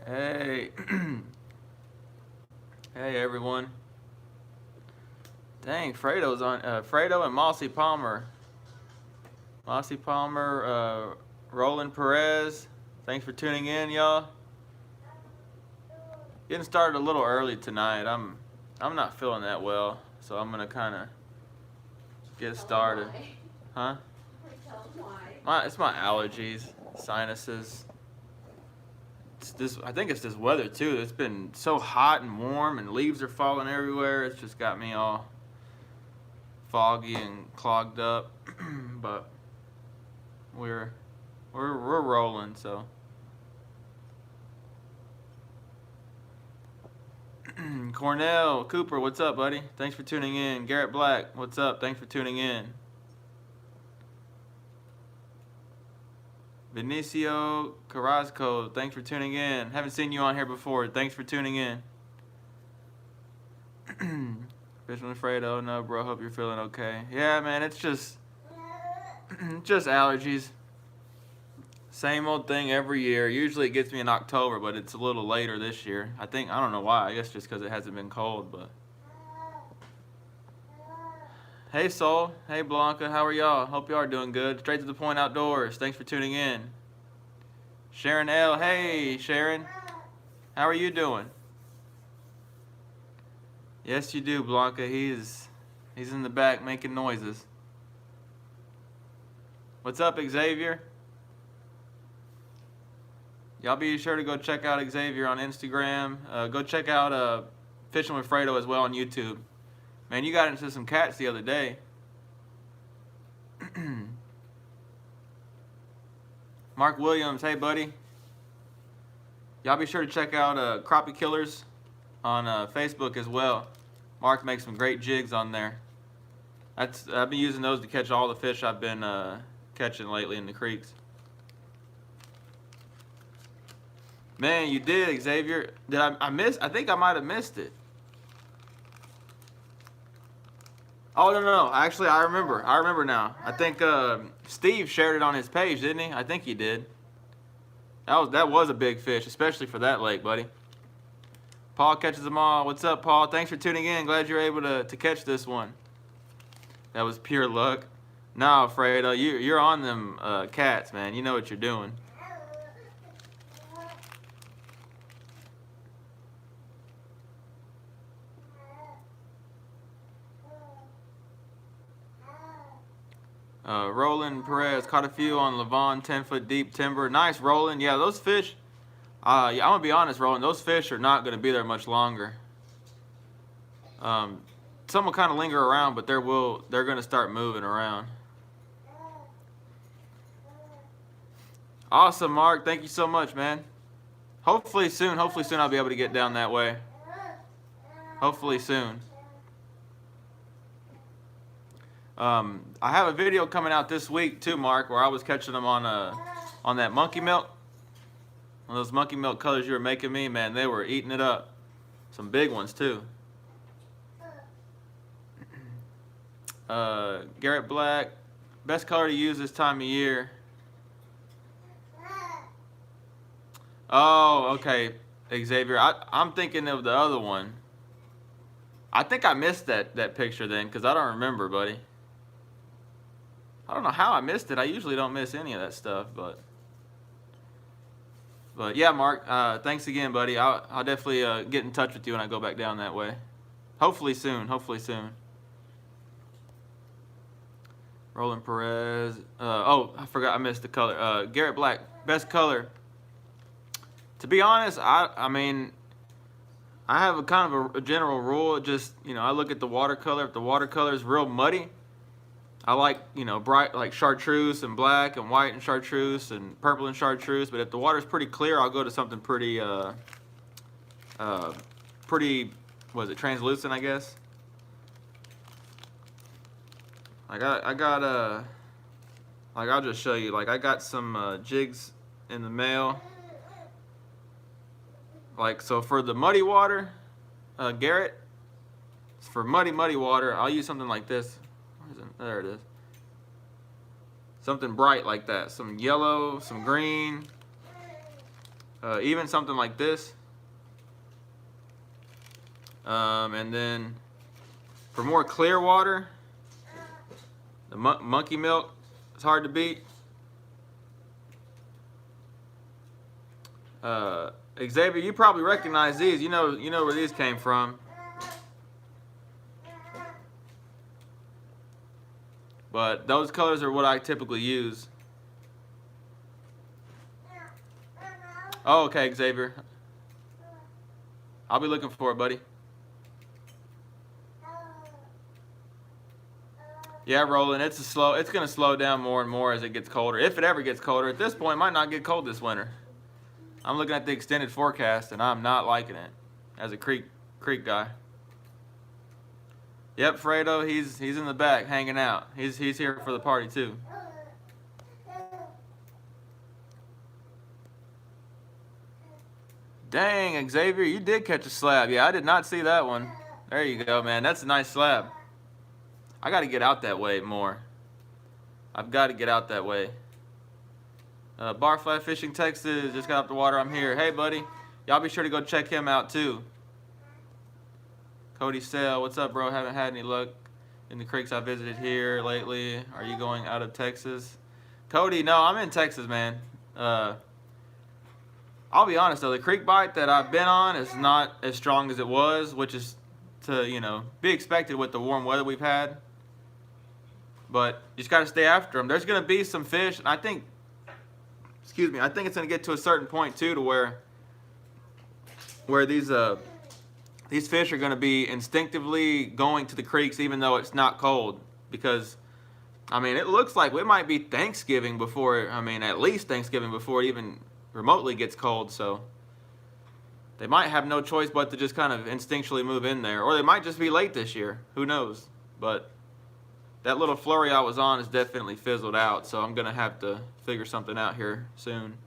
Hey, hey everyone. Dang, Fredo's on. Fredo and Mossy Palmer, Roland Perez. Thanks for tuning in, y'all. Getting started a little early tonight. I'm not feeling that well, so I'm gonna kind of get started. Huh? It's my allergies, sinuses. It's this. I think it's this weather too. It's been so hot and warm, and leaves are falling everywhere. It's just got me all foggy and clogged up. But we're we're rolling. So Cornell Cooper, what's up, buddy? Thanks for tuning in. Garrett Black, what's up? Thanks for tuning in. Benicio Carrasco, thanks for tuning in. Haven't seen you on here before. Thanks for tuning in. Fishing Fredo, no, bro. Hope you're feeling okay. Yeah, man, it's just allergies. Same old thing every year. Usually it gets me in October, but it's a little later this year. I don't know why. I guess just because it hasn't been cold, but. Hey, Soul. Hey, Blanca. How are y'all? Hope y'all are doing good. Straight to the point outdoors. Thanks for tuning in. Sharon L. Hey, Sharon. How are you doing? Yes, you do, Blanca. He's in the back making noises. What's up, Xavier? Y'all be sure to go check out Xavier on Instagram. Go check out Fishing with Fredo as well on YouTube. Man, you got into some cats the other day. Mark Williams, hey buddy. Y'all be sure to check out Crappie Killers on Facebook as well. Mark makes some great jigs on there. I've been using those to catch all the fish I've been catching lately in the creeks. Man, you did, Xavier. Did I miss? I think I might have missed it. Oh no! Actually, I remember. I remember now. I think Steve shared it on his page, didn't he? I think he did. That was a big fish, especially for that lake, buddy. Paul catches them all. What's up, Paul? Thanks for tuning in. Glad you're able to catch this one. That was pure luck. No, Fredo, you're on them cats, man. You know what you're doing. Roland Perez caught a few on Levon 10-foot deep timber. Nice, Roland. Yeah, those fish. Yeah, I'm gonna be honest, Roland. Those fish are not gonna be there much longer. Some will kind of linger around, but they're gonna start moving around. Awesome, Mark. Thank you so much, man. Hopefully soon I'll be able to get down that way. Hopefully soon. I have a video coming out this week too, Mark, where I was catching them on that monkey milk. One of those monkey milk colors you were making me, man, they were eating it up. Some big ones too. Garrett Black, best color to use this time of year. Oh, okay, Xavier. I'm thinking of the other one. I think I missed that picture then, because I don't remember, buddy. I don't know how I missed it. I usually don't miss any of that stuff, but yeah, Mark. Thanks again, buddy. I'll definitely get in touch with you when I go back down that way. Hopefully soon. Hopefully soon. Roland Perez. Oh, I forgot. I missed the color. Garrett Black. Best color. To be honest, I mean, I have a kind of a general rule. Just, I look at the watercolor. If the watercolor is real muddy, I like, bright, like chartreuse and black and white and chartreuse and purple and chartreuse. But if the water's pretty clear, I'll go to something pretty, translucent, I guess. Like I'll just show you. Like I got some jigs in the mail. Like, so for the muddy water, Garrett, for muddy water, I'll use something like this. There it is. Something bright like that. Some yellow, some green. even something like this. And then for more clear water, the monkey milk is hard to beat. Xavier, you probably recognize these. You know where these came from. But those colors are what I typically use. Oh, okay, Xavier. I'll be looking for it, buddy. Yeah, Roland, it's gonna slow down more and more as it gets colder. If it ever gets colder. At this point, it might not get cold this winter. I'm looking at the extended forecast and I'm not liking it as a creek guy. Yep, Fredo, he's in the back hanging out. He's here for the party too. Dang, Xavier, you did catch a slab. Yeah, I did not see that one. There you go, man. That's a nice slab. I got to get out that way more. I've got to get out that way. Barfly Fishing Texas just got up the water. I'm here. Hey, buddy. Y'all be sure to go check him out too. Cody Sale, what's up, bro? Haven't had any luck in the creeks I visited here lately. Are you going out of Texas? Cody, no, I'm in Texas, man. I'll be honest though, the creek bite that I've been on is not as strong as it was, which is to, be expected with the warm weather we've had. But you just got to stay after them. There's going to be some fish, and I think it's going to get to a certain point too, to where these fish are going to be instinctively going to the creeks even though it's not cold, because I mean, it looks like it might be Thanksgiving before, at least Thanksgiving before it even remotely gets cold, so they might have no choice but to just kind of instinctually move in there, or they might just be late this year. Who knows? But that little flurry I was on is definitely fizzled out, so I'm gonna have to figure something out here soon.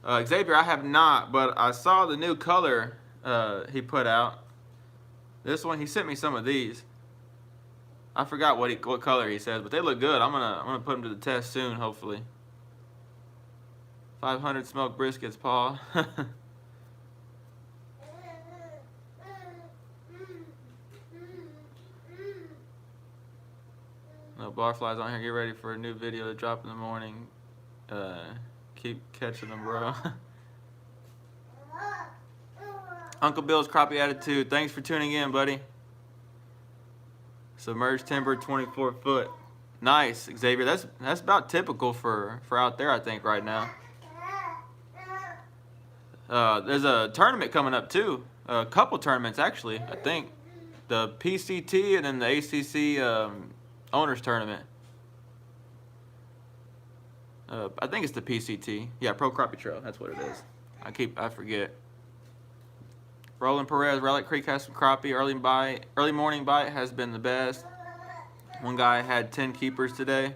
Xavier, I have not, but I saw the new color he put out. This one, he sent me some of these. I forgot what color he says, but they look good. I'm gonna put them to the test soon, hopefully. 500 smoked briskets, Paul. No barflies on here. Get ready for a new video to drop in the morning. Keep catching them, bro. Uncle Bill's crappie attitude. Thanks for tuning in, buddy. Submerged timber, 24 foot. Nice, Xavier. That's about typical for out there, I think, right now. There's a tournament coming up too. A couple tournaments actually. I think the PCT and then the ACC owners tournament. I think it's the PCT. Yeah, Pro Crappie Trail. That's what it is. I forget. Roland Perez, Rowlett Creek has some crappie. Early morning bite has been the best. One guy had 10 keepers today.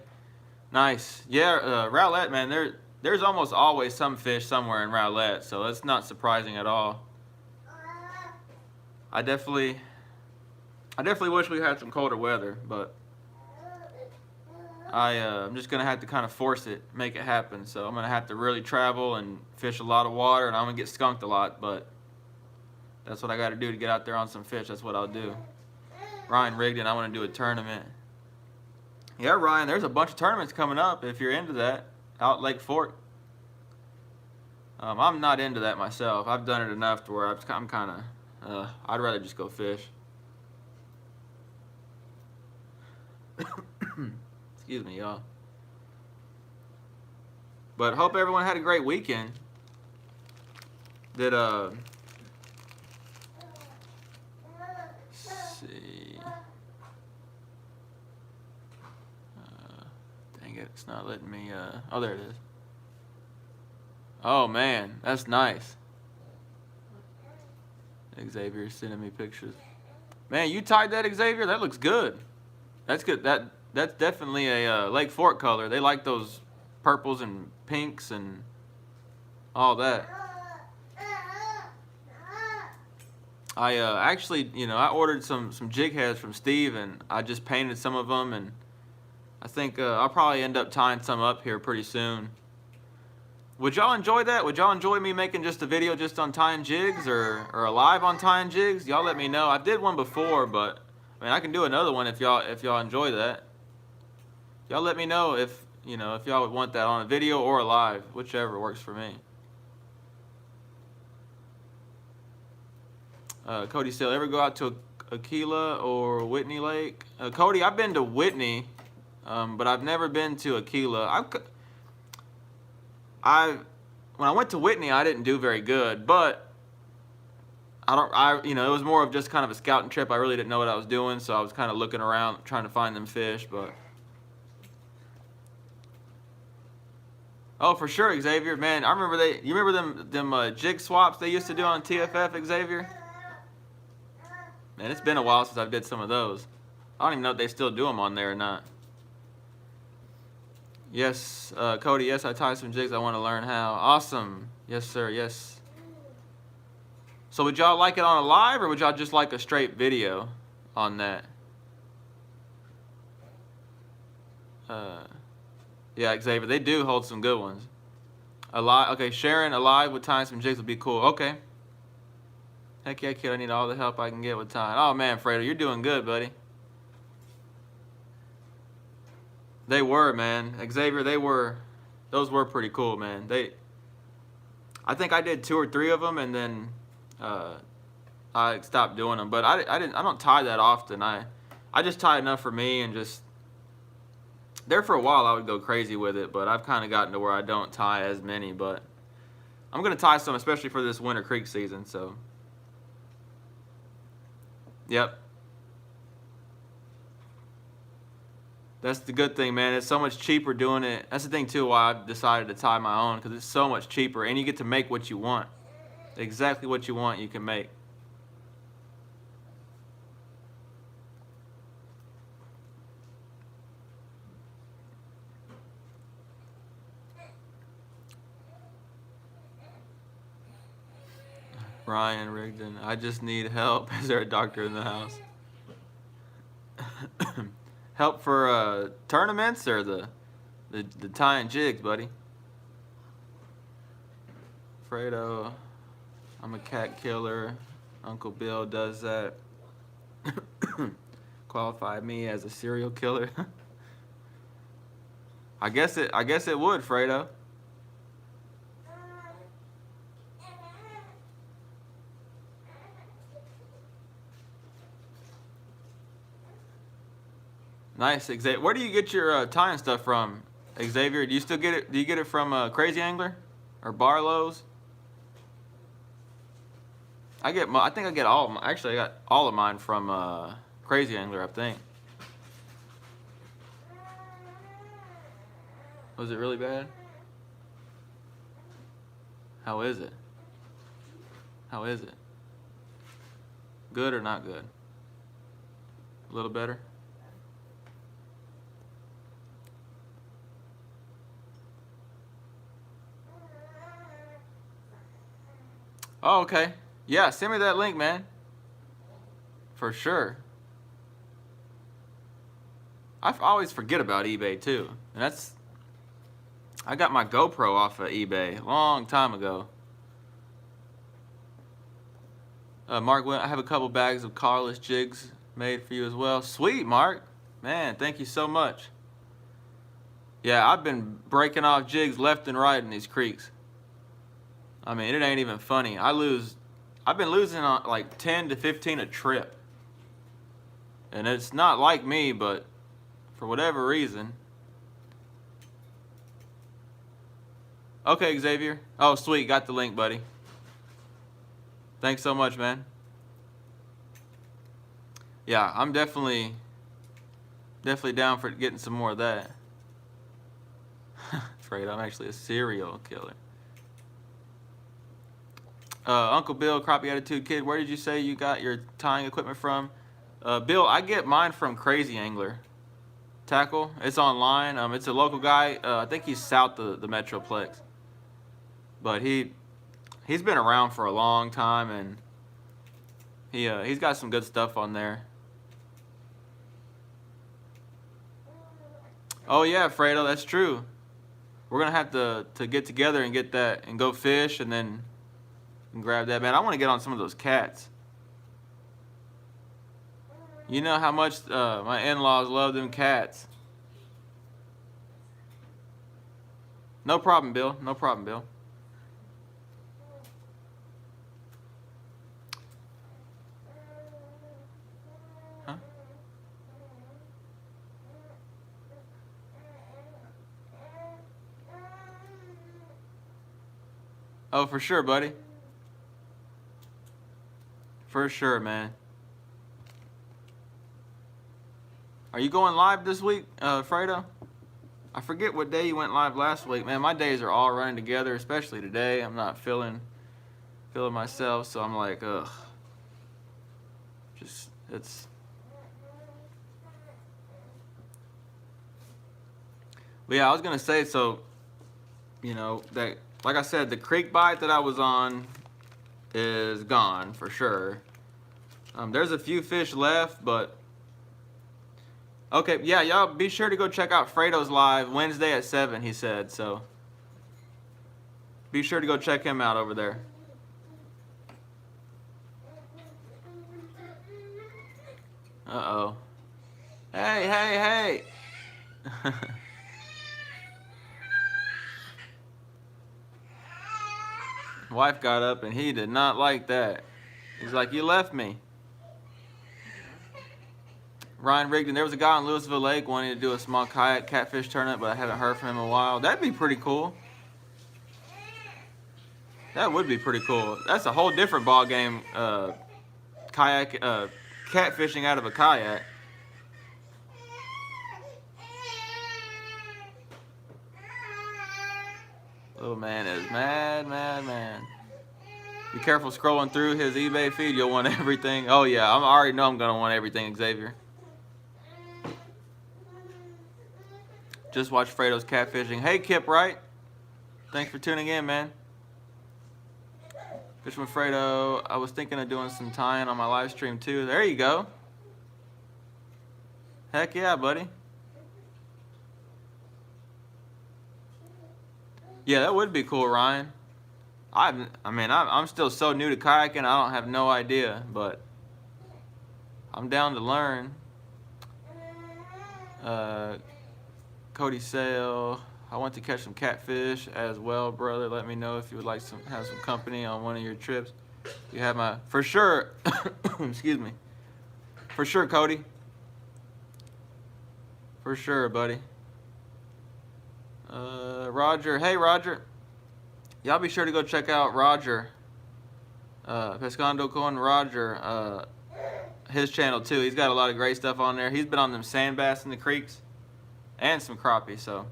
Nice. Yeah, Rowlett, man. There's almost always some fish somewhere in Rowlett, so that's not surprising at all. I definitely wish we had some colder weather, but I'm just gonna have to kind of force it, make it happen. So I'm gonna have to really travel and fish a lot of water, and I'm gonna get skunked a lot, but that's what I got to do to get out there on some fish. That's what I'll do. Ryan Rigdon, I want to do a tournament. Yeah, Ryan, there's a bunch of tournaments coming up if you're into that. Out Lake Fork. I'm not into that myself. I've done it enough to where I'm kind of, I'd rather just go fish. Excuse me, y'all. But hope everyone had a great weekend. Let's see. Dang it, it's not letting me, oh, there it is. Oh, man, that's nice. Xavier's sending me pictures. Man, you tied that, Xavier? That looks good. That's good. That's definitely a Lake Fork color. They like those purples and pinks and all that. I actually, I ordered some jig heads from Steve, and I just painted some of them, and I think I'll probably end up tying some up here pretty soon. Would y'all enjoy that? Would y'all enjoy me making just a video just on tying jigs or a live on tying jigs? Y'all let me know. I did one before, but I mean I can do another one if y'all enjoy that. Y'all let me know if if y'all would want that on a video or a live, whichever works for me. Cody said, ever go out to Aquila or Whitney Lake? Cody, I've been to Whitney, but I've never been to Aquila. When I went to Whitney, I didn't do very good, but it was more of just kind of a scouting trip. I really didn't know what I was doing, so I was kind of looking around trying to find them fish, but. Oh, for sure, Xavier, man. I remember you remember them jig swaps they used to do on TFF, Xavier? Man, it's been a while since I did some of those. I don't even know if they still do them on there or not. Yes, Cody, yes, I tie some jigs. I want to learn how. Awesome. Yes, sir, yes. So would y'all like it on a live, or would y'all just like a straight video on that? Yeah, Xavier, they do hold some good ones. Okay, Sharon, alive with tying some jigs would be cool. Okay. Heck yeah, kid, I need all the help I can get with tying. Oh, man, Fredo, you're doing good, buddy. They were, man. Xavier, those were pretty cool, man. I think I did 2 or 3 of them, and then I stopped doing them. But I don't tie that often. I just tie enough for me, and just there for a while I would go crazy with it, but I've kind of gotten to where I don't tie as many. But I'm gonna tie some, especially for this Winter Creek season. So, yep. That's the good thing, man. It's so much cheaper doing it. That's the thing, too, why I've decided to tie my own, because it's so much cheaper, and you get to make what you want. Exactly what you want, you can make. Ryan Rigdon, I just need help. Is there a doctor in the house? Help for tournaments or the tying jigs, buddy? Fredo, I'm a cat killer. Uncle Bill does that. Qualify me as a serial killer. I guess it would, Fredo. Nice, Xavier. Where do you get your tying stuff from, Xavier? Do you still get it? Do you get it from Crazy Angler or Barlow's? I think I get all of them. Actually, I got all of mine from Crazy Angler, I think. Was it really bad? How is it? How is it? Good or not good? A little better? Oh, okay. Yeah, send me that link, man. For sure. I always forget about eBay, too. And I got my GoPro off of eBay a long time ago. Mark, I have a couple bags of collarless jigs made for you as well. Sweet, Mark. Man, thank you so much. Yeah, I've been breaking off jigs left and right in these creeks. I mean, it ain't even funny. I've been losing on like 10 to 15 a trip. And it's not like me, but for whatever reason. Okay, Xavier. Oh, sweet. Got the link, buddy. Thanks so much, man. Yeah, I'm definitely down for getting some more of that. Afraid I'm actually a serial killer. Uncle Bill, Crappie Attitude Kid, where did you say you got your tying equipment from? Bill, I get mine from Crazy Angler Tackle. It's online. It's a local guy. I think he's south of the Metroplex. But he's been around for a long time, and he's got some good stuff on there. Oh yeah, Fredo, that's true. we're gonna have to get together and get that and go fish and then grab that, man. I want to get on some of those cats. You know how much my in-laws love them cats. No problem, Bill. No problem, Bill. Huh? Oh, for sure, buddy. For sure, man. Are you going live this week, Fredo? I forget what day you went live last week. Man, my days are all running together, especially today. I'm not feeling myself, so I'm like, ugh. Just, it's... But yeah, I was going to say, so, you know, that, like I said, the creek bite that I was on is gone for sure. There's a few fish left, but... Okay, yeah, y'all be sure to go check out Fredo's live Wednesday at 7, he said, so be sure to go check him out over there. Uh-oh. Hey, hey, hey! Wife got up and he did not like that. He's like, you left me. Ryan Rigdon, there was a guy on Louisville Lake wanting to do a small kayak catfish tournament, but I haven't heard from him in a while. That'd be pretty cool. That would be pretty cool. That's a whole different ball game. Kayak, catfishing out of a kayak. Little man is mad, mad, man. Be careful scrolling through his eBay feed. You'll want everything. Oh yeah, I already know I'm gonna want everything, Xavier. Just watch Fredo's catfishing. Hey, Kip Wright. Thanks for tuning in, man. Fishing with Fredo. I was thinking of doing some tying on my live stream, too. There you go. Heck yeah, buddy. Yeah, that would be cool, Ryan. I'm still so new to kayaking, I don't have no idea, but I'm down to learn. Cody Sale, I want to catch some catfish as well, brother. Let me know if you would like have some company on one of your trips. You have my, for sure, excuse me. For sure, Cody. For sure, buddy. Roger, hey Roger. Y'all be sure to go check out Roger. Pescando con Roger, his channel too. He's got a lot of great stuff on there. He's been on them sand bass in the creeks. And some crappie, so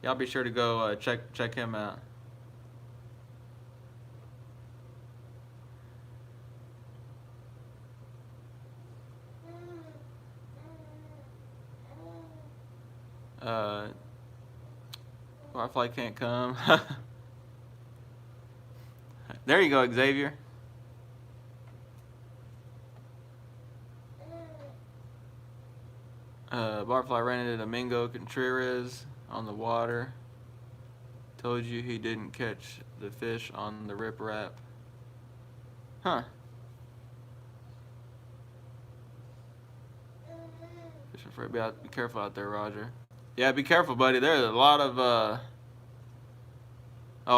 y'all be sure to go check him out. Wi-Fi can't come. There you go, Xavier. Barfly ran into Domingo Contreras on the water. Told you he didn't catch the fish on the riprap. Huh. Fishing for it. Be careful out there, Roger. Yeah, be careful, buddy. There's a lot of oh,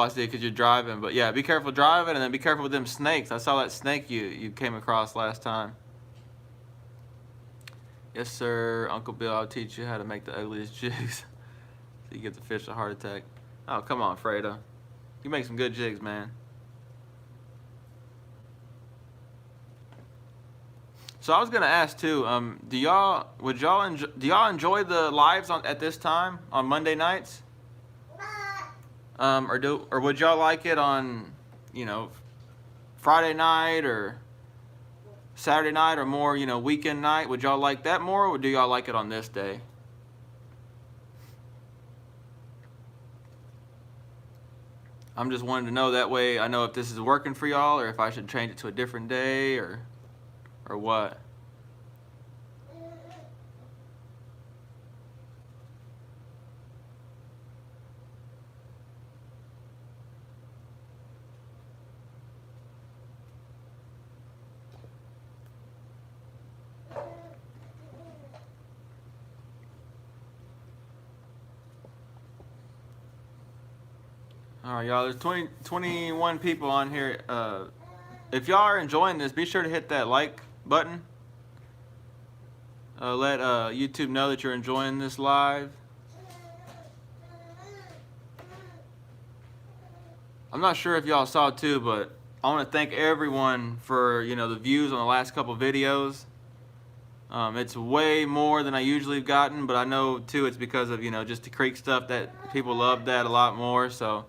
I see, because you're driving. But yeah, be careful driving, and then be careful with them snakes. I saw that snake you came across last time. Yes, sir. Uncle Bill, I'll teach you how to make the ugliest jigs so you get the fish a heart attack. Oh, come on, Fredo. You make some good jigs, man. So I was gonna ask too. Do y'all enjoy the lives at this time on Monday nights? Or would y'all like it on, you know, Friday night or Saturday night or more, you know, weekend night? Would y'all like that more, or do y'all like it on this day? I'm just wanting to know, that way I know if this is working for y'all or if I should change it to a different day or what. All right, y'all. There's 21 people on here. If y'all are enjoying this, be sure to hit that like button. Let YouTube know that you're enjoying this live. I'm not sure if y'all saw too, but I want to thank everyone for the views on the last couple videos. It's way more than I usually have gotten, but I know too it's because of just the Creek stuff that people love that a lot more. So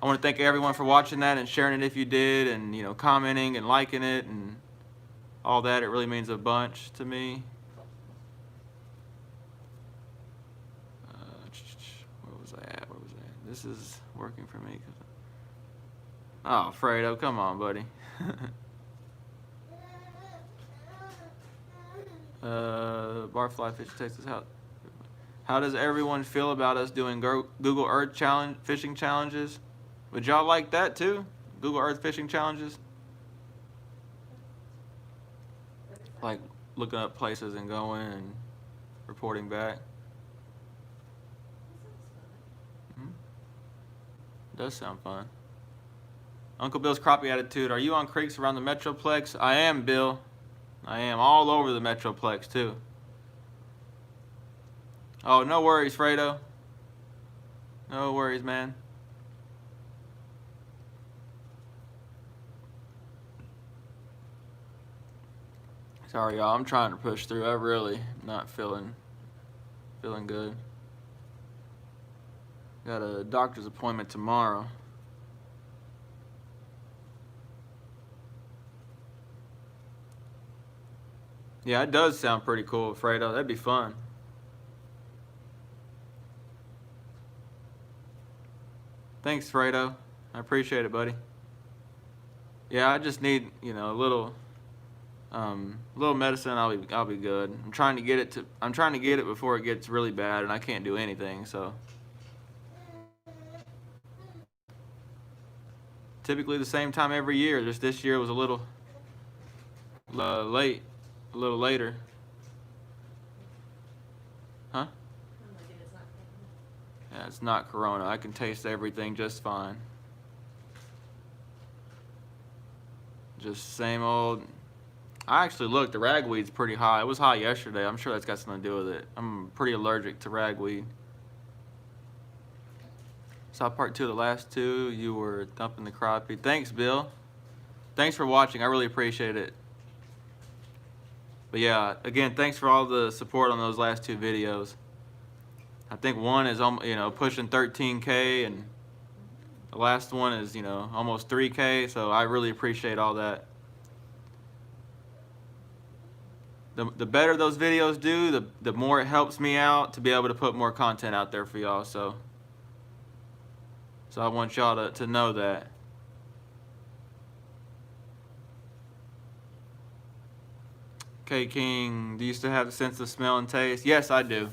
I want to thank everyone for watching that and sharing it if you did, and commenting and liking it and all that. It really means a bunch to me. Where was I at? This is working for me. Oh, Fredo, come on, buddy. Barfly Fish Texas. How does everyone feel about us doing Google Earth fishing challenges? Would y'all like that too? Google Earth fishing challenges? Like looking up places and going and reporting back. Does sound fun. Uncle Bill's crappie attitude. Are you on creeks around the Metroplex? I am, Bill. I am all over the Metroplex too. Oh, no worries, Fredo. No worries, man. Sorry, y'all. I'm trying to push through. I'm really not feeling good. Got a doctor's appointment tomorrow. Yeah, it does sound pretty cool, Fredo. That'd be fun. Thanks, Fredo. I appreciate it, buddy. Yeah, I just need, a little medicine. I'll be good. I'm trying to get it before it gets really bad, and I can't do anything. So typically the same time every year. Just this year was a little late. A little later. Huh? Yeah, it's not Corona. I can taste everything just fine. Just same old. I actually looked. The ragweed's pretty high. It was high yesterday. I'm sure that's got something to do with it. I'm pretty allergic to ragweed. Saw part 2 of the last 2. You were dumping the crappie. Thanks, Bill. Thanks for watching. I really appreciate it. But yeah, again, thanks for all the support on those last 2 videos. I think one is pushing 13K, and the last one is almost 3K. So I really appreciate all that. The better those videos do, the more it helps me out to be able to put more content out there for y'all. So I want y'all to know that. K King, do you still have a sense of smell and taste? Yes, I do.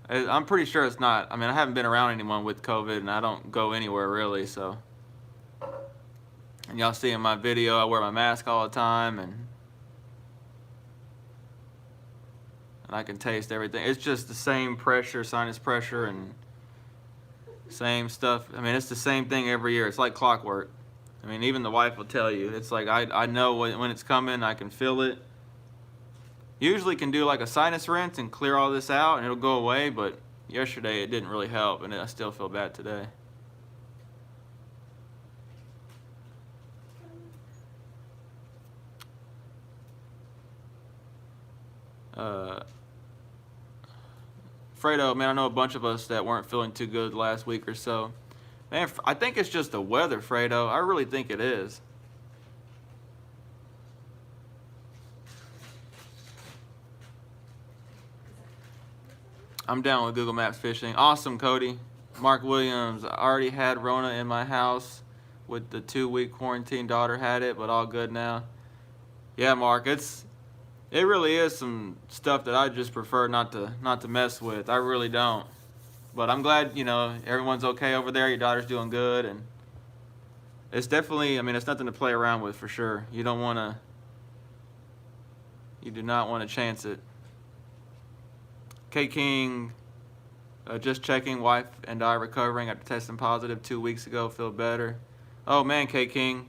I'm pretty sure it's not. I mean, I haven't been around anyone with COVID, and I don't go anywhere really, so. And y'all see in my video, I wear my mask all the time, and I can taste everything. It's just the same pressure, sinus pressure, and same stuff. I mean, it's the same thing every year. It's like clockwork. I mean, even the wife will tell you. It's like I know when it's coming. I can feel it. Usually can do like a sinus rinse and clear all this out and it'll go away, but yesterday it didn't really help, and I still feel bad today. Fredo, man, I know a bunch of us that weren't feeling too good the last week or so. Man, I think it's just the weather, Fredo. I really think it is. I'm down with Google Maps fishing. Awesome, Cody. Mark Williams, I already had Rona in my house with the 2-week quarantine. Daughter had it, but all good now. Yeah, Mark, it really is some stuff that I just prefer not to mess with. I really don't. But I'm glad, everyone's okay over there. Your daughter's doing good, and it's definitely, I mean, it's nothing to play around with for sure. You do not want to chance it. K King, Just checking. Wife and I recovering after testing positive 2 weeks ago. Feel better. Oh man, K King.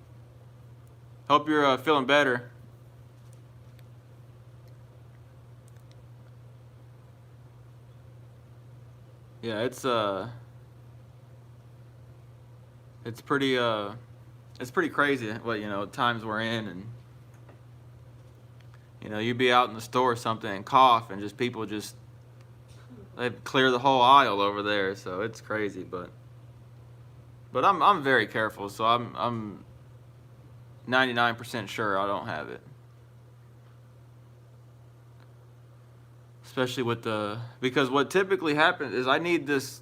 Hope you're feeling better. Yeah, it's pretty crazy what times we're in, and you'd be out in the store or something and cough, and just people they clear the whole aisle over there. So it's crazy, but I'm very careful, so I'm 99% sure I don't have it. Especially because what typically happens is I need this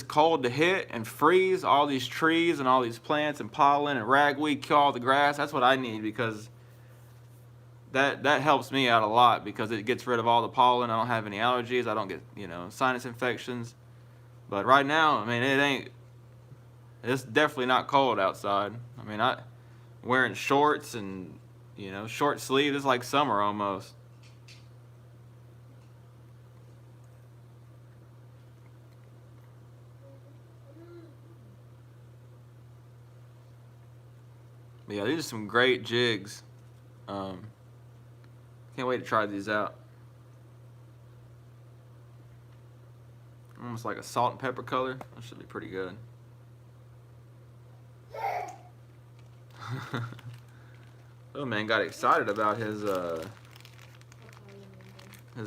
cold to hit and freeze all these trees and all these plants and pollen and ragweed, kill all the grass. That's what I need, because that helps me out a lot, because it gets rid of all the pollen. I don't have any allergies. I don't get sinus infections. But right now, I mean, it's definitely not cold outside. I mean, I'm wearing shorts and short sleeves. It's like summer almost. But yeah, these are some great jigs. Can't wait to try these out. Almost like a salt and pepper color. That should be pretty good. Oh man, got excited about his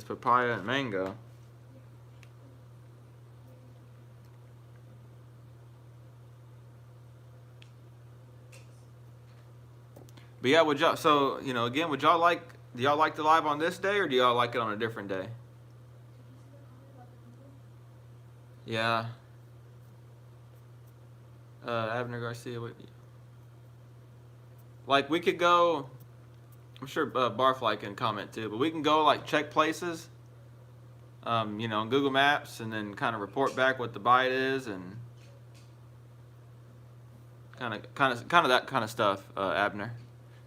papaya and mango. But yeah, would y'all? So again, do y'all like the live on this day, or do y'all like it on a different day? Yeah. Abner Garcia, like we could go. I'm sure Barfly can comment too, but we can go like check places, on Google Maps, and then kind of report back what the bite is, and kind of that kind of stuff. Abner,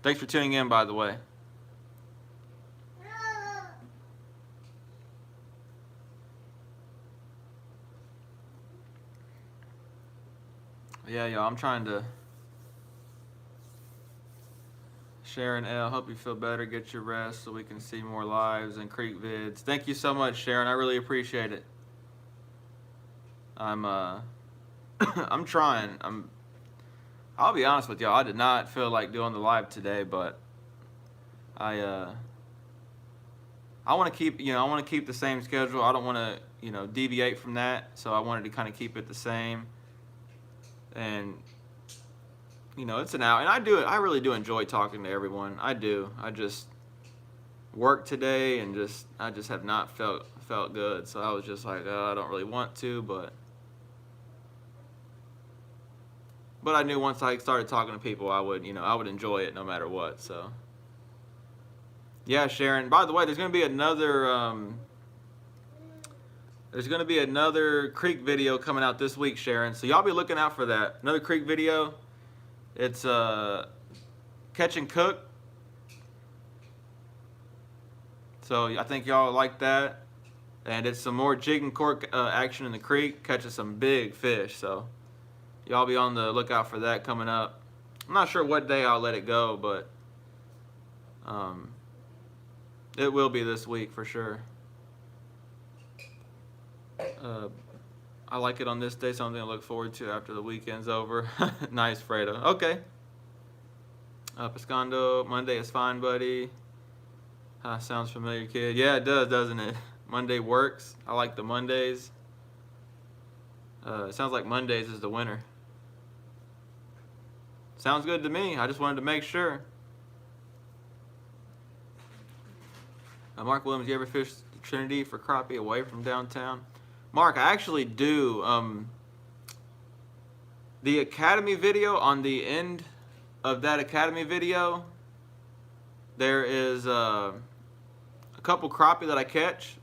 thanks for tuning in, by the way. Yeah, y'all, I'm trying to. Sharon L, hope you feel better, get your rest so we can see more lives and Creek vids. Thank you so much, Sharon. I really appreciate it. I'm I'm trying. I'll be honest with y'all, I did not feel like doing the live today, but I want to keep, I want to keep the same schedule. I don't want to, deviate from that. So I wanted to kind of keep it the same. And it's an hour, and I really do enjoy talking to everyone. I do. I just worked today, and I just have not felt good. So I was just like, I don't really want to, but I knew once I started talking to people, I would enjoy it no matter what. So yeah, Sharon. By the way, there's gonna be another Creek video coming out this week, Sharon. So y'all be looking out for that. Another Creek video. It's catch and cook. So I think y'all like that. And it's some more jig and cork action in the creek, catching some big fish. So y'all be on the lookout for that coming up. I'm not sure what day I'll let it go, but it will be this week for sure. I like it on this day, something to look forward to after the weekend's over. Nice, Fredo. Okay. Pescando, Monday is fine, buddy. Sounds familiar, kid. Yeah, it does, doesn't it? Monday works. I like the Mondays. It sounds like Mondays is the winner. Sounds good to me. I just wanted to make sure. Mark Williams, you ever fish the Trinity for crappie away from downtown? Mark, I actually do. The Academy video, on the end of that Academy video, there is a couple crappie that I catch.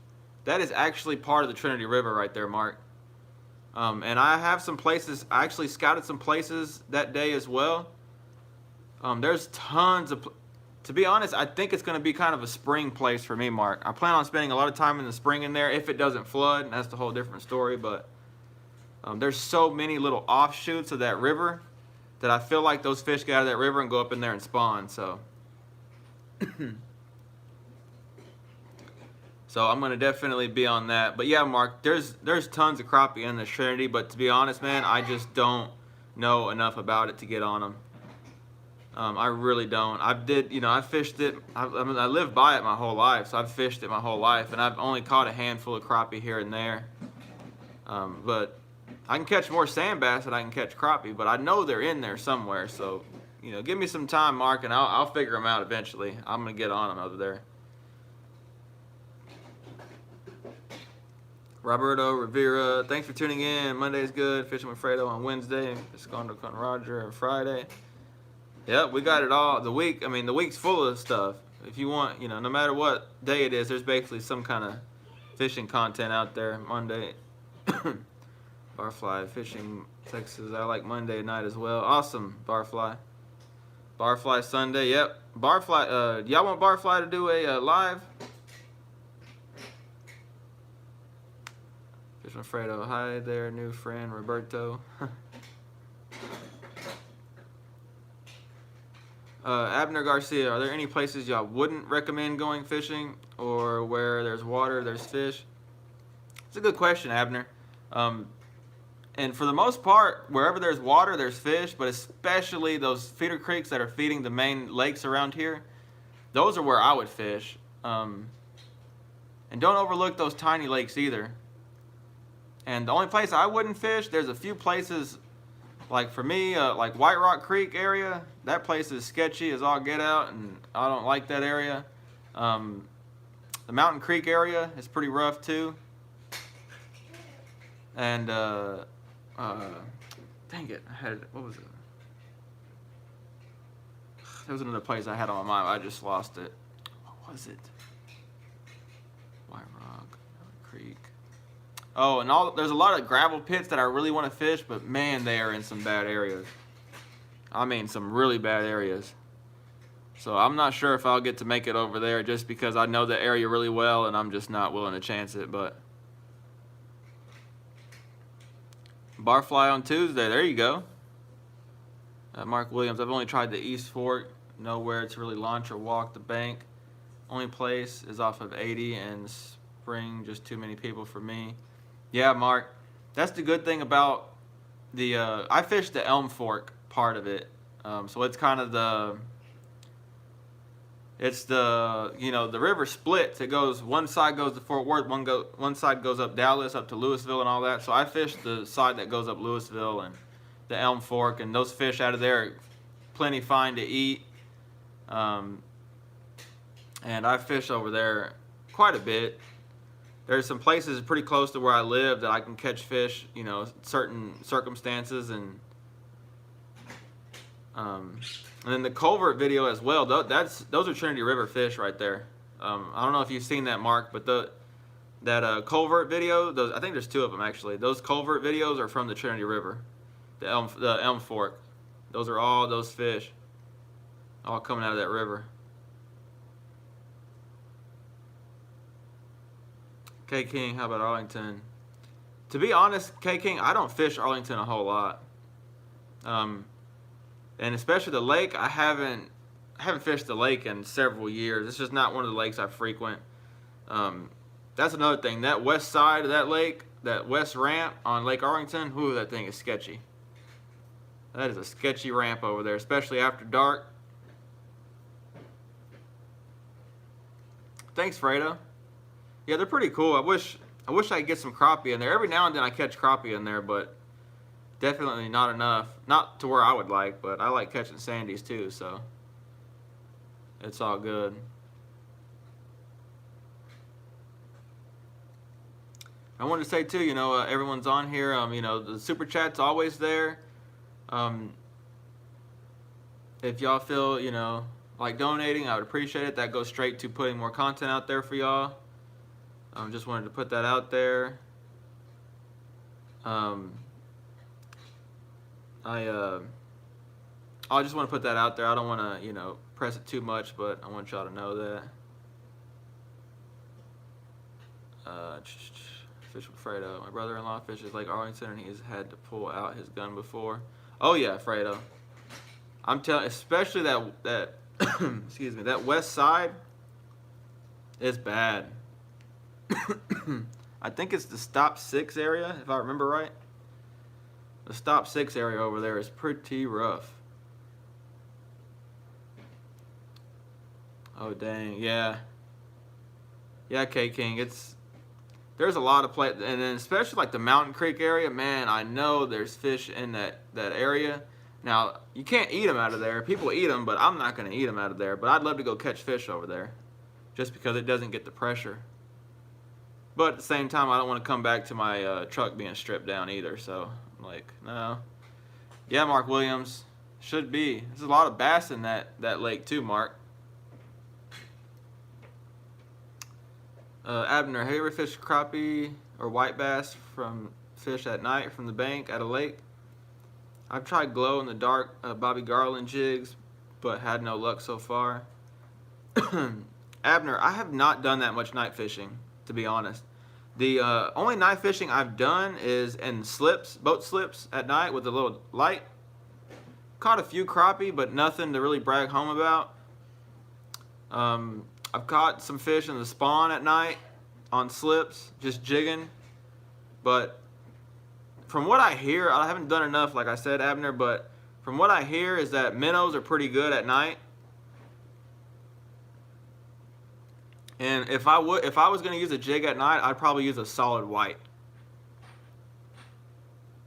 That is actually part of the Trinity River right there, Mark. And I have some places, I actually scouted some places that day as well. There's tons of to be honest, I think it's going to be kind of a spring place for me, Mark. I plan on spending a lot of time in the spring in there if it doesn't flood, and that's a whole different story. But there's so many little offshoots of that river that I feel like those fish get out of that river and go up in there and spawn. So, so I'm going to definitely be on that. But yeah, Mark, there's tons of crappie in the Trinity, but to be honest, man, I just don't know enough about it to get on them. I really don't. I fished it. I lived by it my whole life, so I've fished it my whole life, and I've only caught a handful of crappie here and there. But I can catch more sand bass than I can catch crappie, but I know they're in there somewhere. So, give me some time, Mark, and I'll figure them out eventually. I'm gonna get on them over there. Roberto Rivera, thanks for tuning in. Monday's good. Fishing with Fredo on Wednesday. Piscondo con Roger on Friday. Yep, we got it all. The week's full of stuff. If you want, no matter what day it is, there's basically some kind of fishing content out there. Monday, Barfly Fishing Texas. I like Monday night as well. Awesome, Barfly. Barfly Sunday. Yep, Barfly. Y'all want Barfly to do a live? Fishing with Fredo. Hi there, new friend Roberto. Abner Garcia, are there any places y'all wouldn't recommend going fishing, or where there's water, there's fish? It's a good question, Abner. And for the most part, wherever there's water, there's fish, but especially those feeder creeks that are feeding the main lakes around here, those are where I would fish. And don't overlook those tiny lakes either. And the only place I wouldn't fish, there's a few places. Like for me, like White Rock Creek area, that place is sketchy as all get out, and I don't like that area. The Mountain Creek area is pretty rough too. And dang it, what was it? There was another place I had on my mind, I just lost it. What was it? White Rock Creek. Oh, and there's a lot of gravel pits that I really want to fish, but man, they are in some bad areas. I mean, some really bad areas. So I'm not sure if I'll get to make it over there just because I know the area really well and I'm just not willing to chance it. But Barfly on Tuesday, there you go. Mark Williams, I've only tried the East Fork, nowhere to really launch or walk the bank. Only place is off of 80 and Spring, just too many people for me. Yeah, Mark, that's the good thing about the, I fished the Elm Fork part of it. So it's kind of the river splits. It goes, one side goes to Fort Worth, one side goes up Dallas, up to Louisville and all that. So I fished the side that goes up Louisville and the Elm Fork, and those fish out of there are plenty fine to eat. And I fish over there quite a bit. There's some places pretty close to where I live that I can catch fish, certain circumstances, and then the culvert video as well. Those are Trinity River fish right there. I don't know if you've seen that, Mark, but that culvert video, I think there's two of them actually. Those culvert videos are from the Trinity River, the Elm Fork. Those are all those fish, all coming out of that river. K King, how about Arlington? To be honest, K King, I don't fish Arlington a whole lot. And especially the lake, I haven't fished the lake in several years. It's just not one of the lakes I frequent. That's another thing. That west side of that lake, that west ramp on Lake Arlington, whoo, that thing is sketchy. That is a sketchy ramp over there, especially after dark. Thanks, Fredo. Yeah, they're pretty cool. I wish I could get some crappie in there. Every now and then I catch crappie in there, but definitely not enough. Not to where I would like, but I like catching sandies too, so it's all good. I wanted to say too, everyone's on here. The super chat's always there. If y'all feel, like donating, I would appreciate it. That goes straight to putting more content out there for y'all. Just wanted to put that out there. I just want to put that out there. I don't want to, press it too much, but I want y'all to know that. Fish with Fredo. My brother-in-law fishes Lake Arlington, and he's had to pull out his gun before. Oh yeah, Fredo. I'm telling, especially that excuse me, that west side is bad. I think it's the Stop 6 area, if I remember right. The Stop 6 area over there is pretty rough. Oh dang, yeah. Yeah, K-King, there's a lot of play, and then especially like the Mountain Creek area, man, I know there's fish in that area. Now, you can't eat them out of there. People eat them, but I'm not going to eat them out of there. But I'd love to go catch fish over there just because it doesn't get the pressure. But at the same time, I don't want to come back to my truck being stripped down either. So I'm like, no. Yeah, Mark Williams, should be. There's a lot of bass in that lake too, Mark. Abner, have you ever fished crappie or white bass from fish at night from the bank at a lake? I've tried glow in the dark Bobby Garland jigs, but had no luck so far. Abner, I have not done that much night fishing, to be honest. The only night fishing I've done is in slips, boat slips at night with a little light. Caught a few crappie, but nothing to really brag home about. I've caught some fish in the spawn at night on slips, just jigging. But from what I hear, I haven't done enough, like I said, Abner, but from what I hear is that minnows are pretty good at night. And if I was going to use a jig at night, I'd probably use a solid white.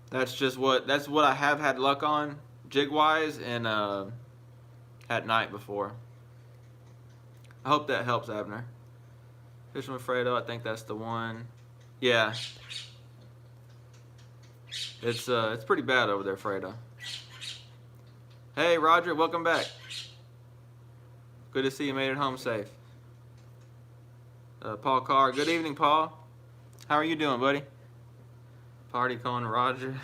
That's what I have had luck on jig wise and at night before. I hope that helps, Abner. Fishing with Fredo, I think that's the one. Yeah. It's pretty bad over there, Fredo. Hey, Roger, welcome back. Good to see you made it home safe. Paul Carr, good evening, Paul. How are you doing, buddy? Party calling Roger.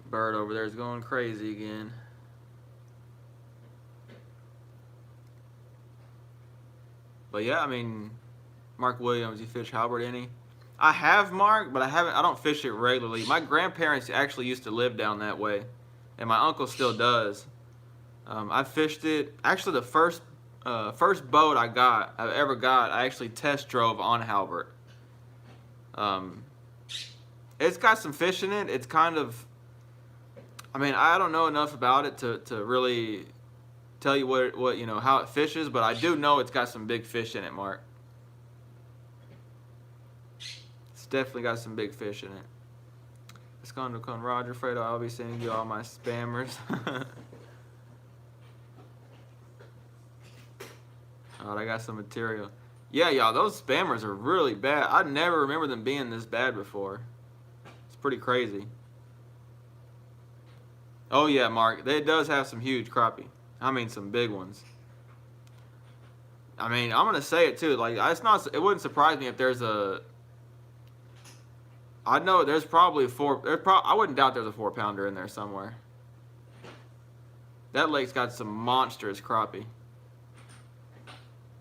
Bird over there is going crazy again. But yeah, I mean, Mark Williams, you fish halibut any? I have, Mark, but I don't fish it regularly. My grandparents actually used to live down that way, and my uncle still does. I fished it. Actually, the first boat I've ever got, I actually test drove on halibut. It's got some fish in it. It's kind of, I mean, I don't know enough about it to really tell you what you know, how it fishes, but I do know it's got some big fish in it, Mark. It's definitely got some big fish in it. It's going to come Roger Fredo. I'll be sending you all my spammers. Oh, I got some material. Yeah, y'all, those spammers are really bad. I never remember them being this bad before. It's pretty crazy. Oh yeah, Mark, it does have some huge crappie. I mean, some big ones. I mean, I'm gonna say it too. Like, it wouldn't surprise me if there's a. I know there's probably I wouldn't doubt there's a 4-pounder in there somewhere. That lake's got some monstrous crappie.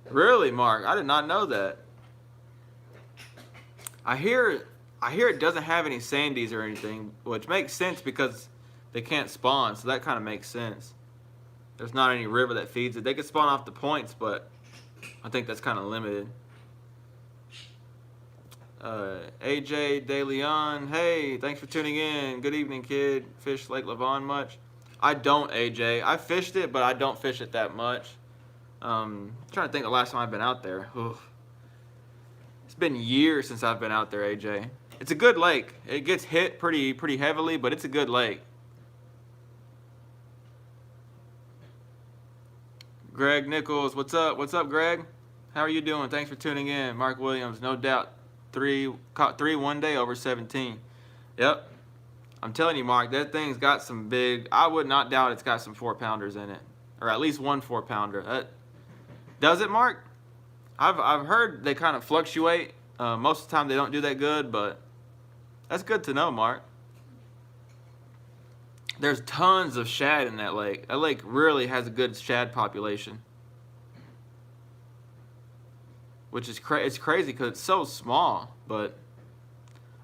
Really, Mark? I did not know that. I hear it doesn't have any sandies or anything, which makes sense because they can't spawn, so that kind of makes sense. There's not any river that feeds it. They could spawn off the points, but I think that's kind of limited. AJ De Leon, hey, thanks for tuning in. Good evening, kid. Fish Lake Lavon much? I don't, AJ. I fished it, but I don't fish it that much. I'm trying to think the last time I've been out there. Oof. It's been years since I've been out there, AJ. It's a good lake. It gets hit pretty heavily, but it's a good lake. Greg Nichols, what's up? What's up, Greg? How are you doing? Thanks for tuning in. Mark Williams, no doubt. Caught 3 one day over 17. Yep. I'm telling you, Mark, that thing's got some big. I would not doubt it's got some 4-pounders in it, or at least one 4-pounder. Does it, Mark? I've heard they kind of fluctuate. Most of the time they don't do that good, but that's good to know, Mark. There's tons of shad in that lake. That lake really has a good shad population, which is it's crazy because it's so small. But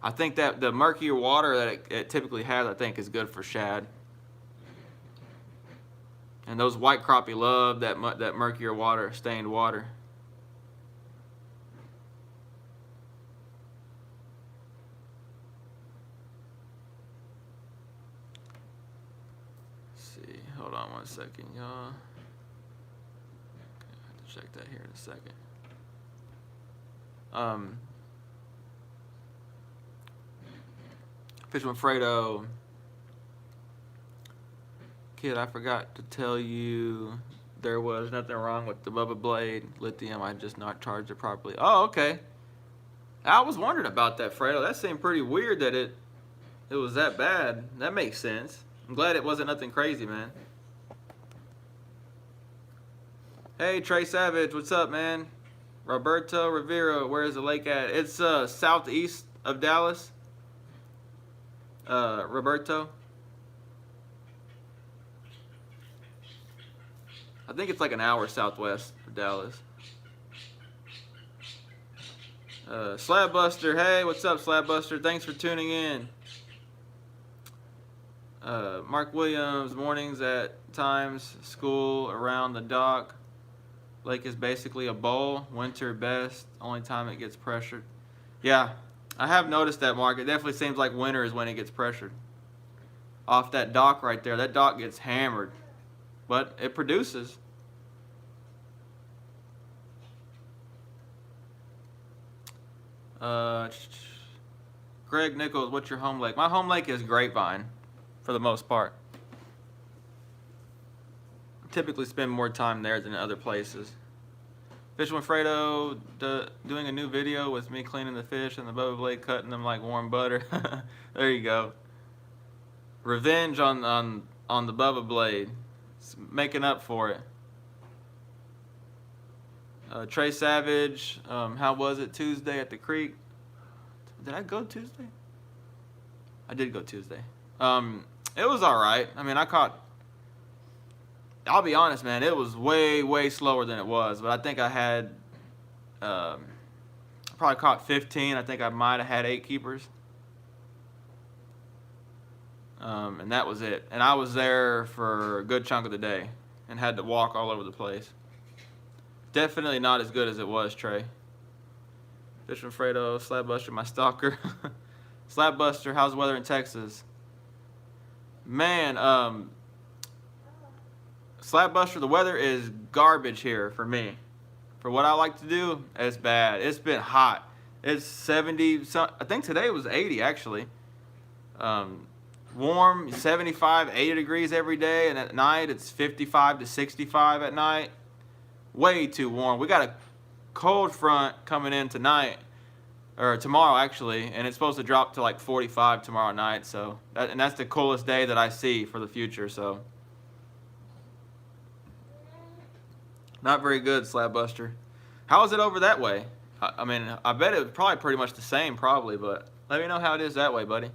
I think that the murkier water that it typically has, I think, is good for shad. And those white crappie love that murkier water, stained water. Let's see, hold on one second, y'all. Okay, I have to check that here in a second. Fisherman Fredo. Kid, I forgot to tell you there was nothing wrong with the Bubba Blade lithium. I just not charged it properly. Oh, okay. I was wondering about that, Fredo. That seemed pretty weird that it was that bad. That makes sense. I'm glad it wasn't nothing crazy, man. Hey, Trey Savage, what's up, man? Roberto Rivera, where's the lake at? It's southeast of Dallas. Roberto. I think it's like an hour southwest of Dallas. Slabbuster, hey, what's up, Slabbuster? Thanks for tuning in. Mark Williams, mornings at times, school around the dock. Lake is basically a bowl, winter best, only time it gets pressured. Yeah, I have noticed that, Mark. It definitely seems like winter is when it gets pressured. Off that dock right there, that dock gets hammered. But it produces. Greg Nichols, what's your home lake? My home lake is Grapevine, for the most part. I typically spend more time there than other places. Fisherman Fredo doing a new video with me cleaning the fish and the Bubba Blade cutting them like warm butter. There you go. Revenge on the Bubba Blade. It's making up for it. Trey Savage, how was it Tuesday at the creek? Did I go Tuesday? I did go Tuesday. It was all right. I mean, I'll be honest, man, it was way, way slower than it was. But I think I had, I probably caught 15. I think I might have had 8 keepers. And that was it. And I was there for a good chunk of the day and had to walk all over the place. Definitely not as good as it was, Trey. Fisherman Fredo, Slabbuster, my stalker. Slabbuster, how's the weather in Texas? Man, Slabbuster, the weather is garbage here for me. For what I like to do, it's bad. It's been hot. It's 70, I think today was 80 actually. Warm, 75, 80 degrees every day, and at night it's 55 to 65 at night. Way too warm. We got a cold front coming in tonight, or tomorrow actually, and it's supposed to drop to like 45 tomorrow night. So, and that's the coolest day that I see for the future. So, not very good, Slabbuster. How is it over that way? I mean, I bet it was probably pretty much the same, probably, but let me know how it is that way, buddy.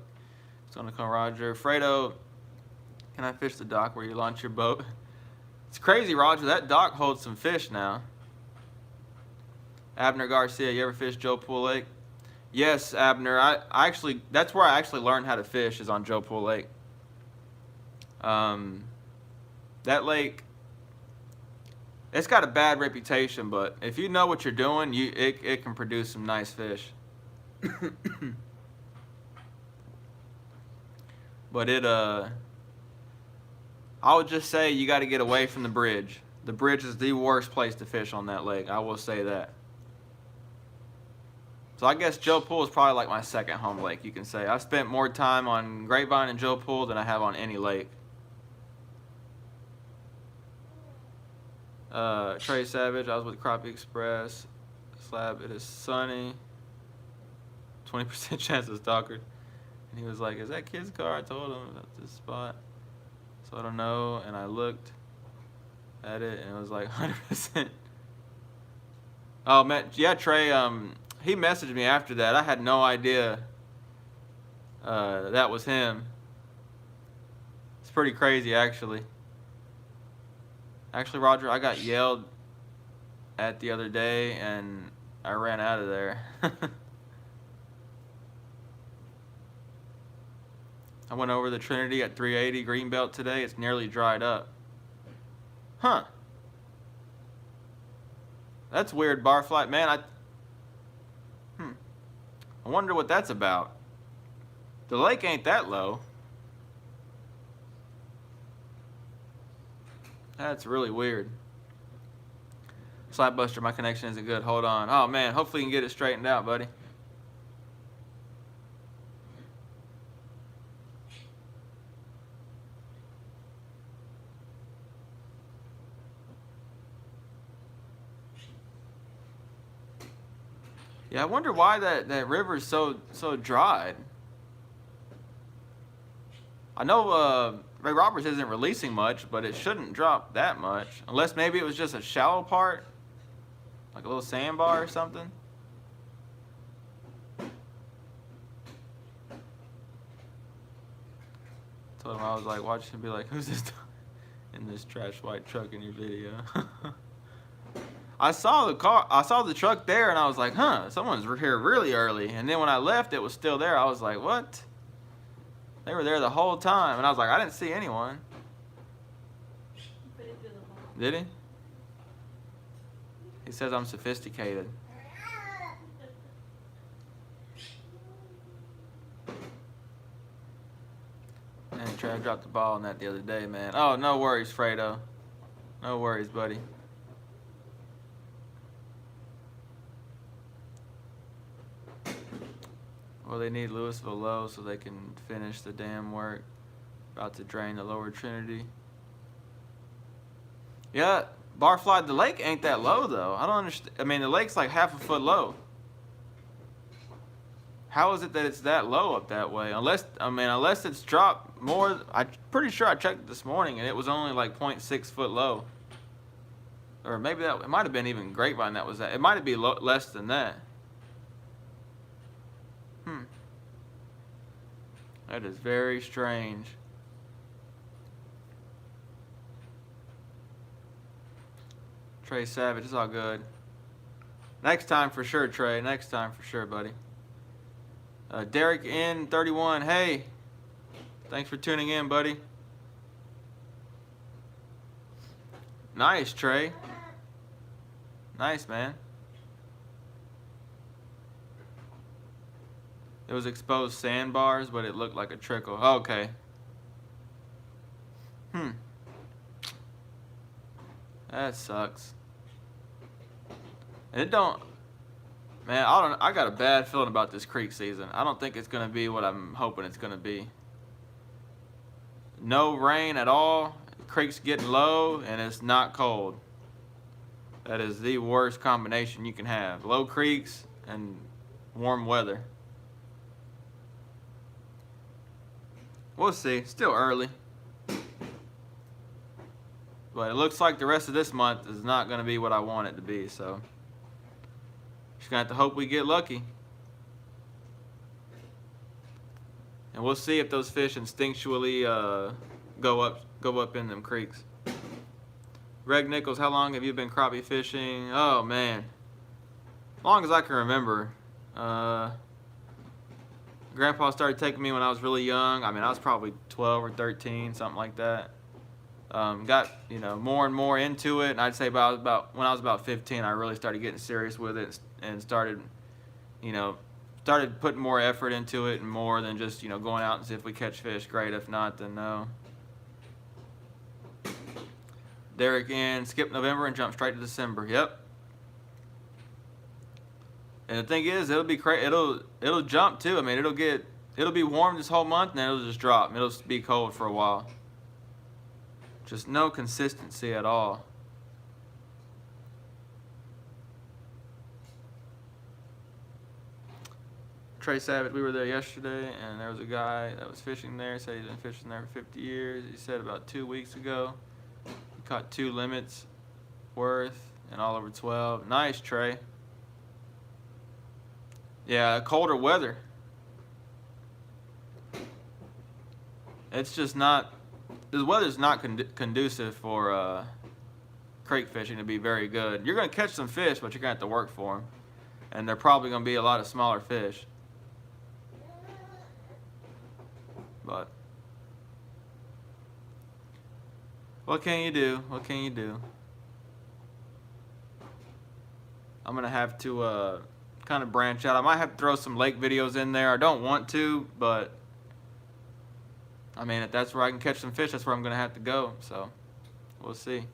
It's gonna come, Roger. Fredo, can I fish the dock where you launch your boat? It's crazy, Roger. That dock holds some fish now. Abner Garcia, you ever fish Joe Pool Lake? Yes, Abner. I actually, that's where I actually learned how to fish, is on Joe Pool Lake. That lake, it's got a bad reputation, but if you know what you're doing, it can produce some nice fish. But I would just say you got to get away from the bridge. The bridge is the worst place to fish on that lake. I will say that. So I guess Joe Pool is probably like my second home lake, you can say. I've spent more time on Grapevine and Joe Pool than I have on any lake. Trey Savage, I was with Crappie Express. Slab, it is sunny. 20% chance of stalker. And he was like, is that kid's car? I told him that's this spot. So I don't know, and I looked at it, and it was like 100%. Oh man, yeah, Trey. he messaged me after that. I had no idea that was him. It's pretty crazy, actually. Actually, Roger, I got yelled at the other day, and I ran out of there. I went over the Trinity at 380 Greenbelt today. It's nearly dried up. Huh. That's weird, Barfly. Man, I wonder what that's about. The lake ain't that low. That's really weird. Slapbuster, my connection isn't good. Hold on. Oh, man. Hopefully you can get it straightened out, buddy. Yeah, I wonder why that river is so dried. I know Ray Roberts isn't releasing much, but it shouldn't drop that much. Unless maybe it was just a shallow part. Like a little sandbar or something. Told him I was like watching him be like, who's this in this trash white truck in your video? I saw the truck there and I was like, huh, someone's here really early. And then when I left, it was still there. I was like, what? They were there the whole time. And I was like, I didn't see anyone. Did he? He says I'm sophisticated. Man, Trav dropped the ball on that the other day, man. Oh, no worries, Fredo. No worries, buddy. Well, they need Louisville low so they can finish the dam work. About to drain the lower Trinity. Yeah, Barfly, the lake ain't that low, though. I don't understand. I mean, the lake's like half a foot low. How is it that it's that low up that way? Unless it's dropped more. I'm pretty sure I checked it this morning, and it was only like 0.6 foot low. Or maybe it might have been even Grapevine that was that. It might have been less than that. That is very strange. Trey Savage, it's all good. Next time for sure, Trey. Next time for sure, buddy. Derek N31, hey. Thanks for tuning in, buddy. Nice, Trey. Nice, man. It was exposed sandbars, but it looked like a trickle. Okay. That sucks. And it don't... Man, I got a bad feeling about this creek season. I don't think it's going to be what I'm hoping it's going to be. No rain at all. The creek's getting low, and it's not cold. That is the worst combination you can have. Low creeks and warm weather. We'll see. Still early. But it looks like the rest of this month is not going to be what I want it to be, so just going to have to hope we get lucky. And we'll see if those fish instinctually go up in them creeks. Greg Nichols, how long have you been crappie fishing? Oh, man. As long as I can remember. Grandpa started taking me when I was really young. I mean, I was probably 12 or 13, something like that. Got, more and more into it. And I'd say about when I was about 15, I really started getting serious with it and started putting more effort into it and more than just, going out and see if we catch fish. Great. If not, then no. Derek in, skip November and jump straight to December. Yep. And the thing is, it'll be crazy. It'll jump too. I mean, it'll be warm this whole month, and then it'll just drop. It'll be cold for a while. Just no consistency at all. Trey Savage, we were there yesterday, and there was a guy that was fishing there. He said he's been fishing there for 50 years. He said about 2 weeks ago, he caught 2 limits worth and all over 12. Nice, Trey. Yeah, colder weather. It's just not, the weather's not conducive for creek fishing to be very good. You're going to catch some fish, but you're going to have to work for them. And they're probably going to be a lot of smaller fish. But what can you do? What can you do? I'm going to have to kind of branch out. I might have to throw some lake videos in there. I don't want to, but I mean, if that's where I can catch some fish, that's where I'm going to have to go. So we'll see.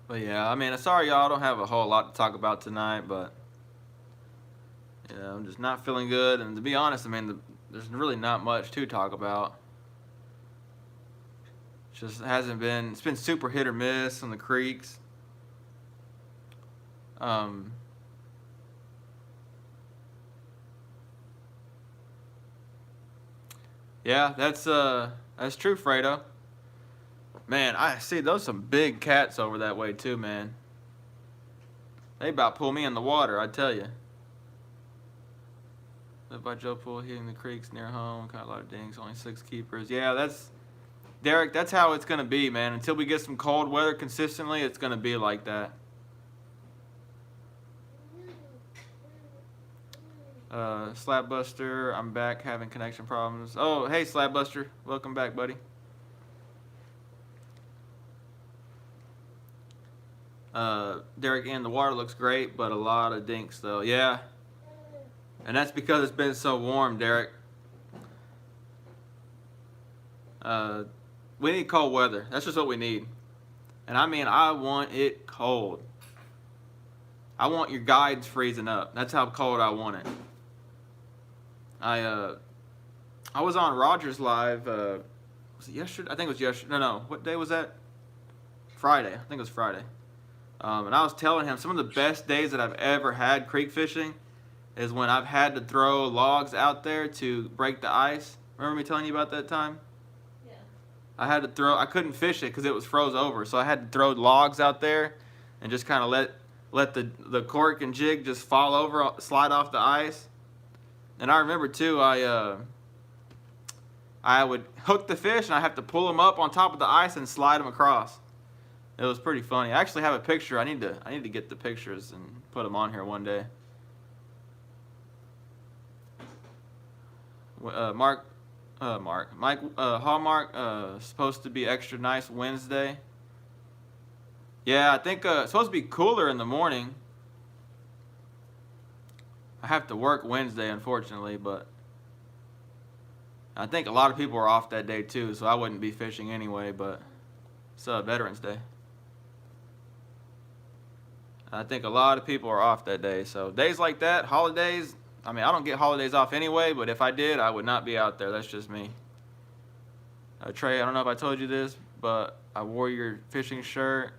But yeah, I mean, sorry y'all, I don't have a whole lot to talk about tonight, but you know, I'm just not feeling good. And to be honest, I mean, there's really not much to talk about. It just hasn't been, it's been super hit or miss on the creeks. Yeah, that's true, Fredo. Man, I see those some big cats over that way too, man. They about pull me in the water, I tell you. Live by Joe Pool, hitting the creeks near home. Caught a lot of dings, only 6 keepers. Yeah, that's Derek. That's how it's gonna be, man. Until we get some cold weather consistently, it's gonna be like that. Slapbuster, I'm back having connection problems. Oh, hey Slapbuster, welcome back, buddy. Derek, and the water looks great, but a lot of dinks though. Yeah, and that's because it's been so warm, Derek. We need cold weather. That's just what we need. And I mean, I want it cold. I want your guides freezing up. That's how cold I want it. I was on Rogers Live. Was it yesterday? I think it was yesterday. No. What day was that? Friday. I think it was Friday. And I was telling him some of the best days that I've ever had creek fishing is when I've had to throw logs out there to break the ice. Remember me telling you about that time? Yeah. I couldn't fish it because it was froze over. So I had to throw logs out there and just kind of let the cork and jig just fall over, slide off the ice. And I remember too, I would hook the fish and I have to pull them up on top of the ice and slide them across. It was pretty funny. I actually have a picture. I need to get the pictures and put them on here one day. Mike Hallmark supposed to be extra nice Wednesday. Yeah, I think it's supposed to be cooler in the morning. I have to work Wednesday, unfortunately, but I think a lot of people are off that day too, so I wouldn't be fishing anyway, but it's Veterans Day. I think a lot of people are off that day, so days like that, holidays, I mean, I don't get holidays off anyway, but if I did, I would not be out there. That's just me. Trey, I don't know if I told you this, but I wore your fishing shirt,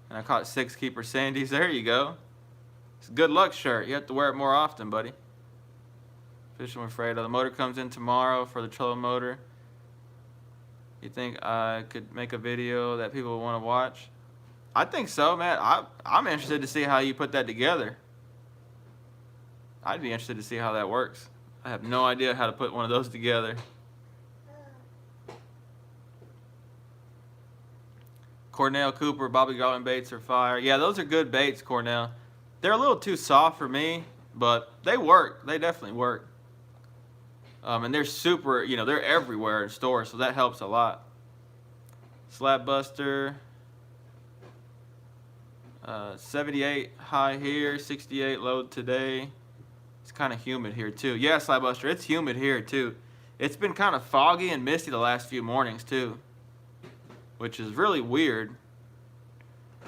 and I caught 6 keeper sandies. There you go. It's a good luck shirt. You have to wear it more often, buddy. Fishing with Fredo. The motor comes in tomorrow for the trolling motor. You think I could make a video that people would want to watch? I think so, man. I'm interested to see how you put that together. I'd be interested to see how that works. I have no idea how to put one of those together. Cornell Cooper, Bobby Garland baits are fire. Yeah, those are good baits, Cornell. They're a little too soft for me, but they work. They definitely work. And they're super, you know, they're everywhere in stores, so that helps a lot. Slapbuster. 78 high here, 68 low today. It's kind of humid here too. Yeah, Slapbuster, it's humid here too. It's been kind of foggy and misty the last few mornings too, which is really weird.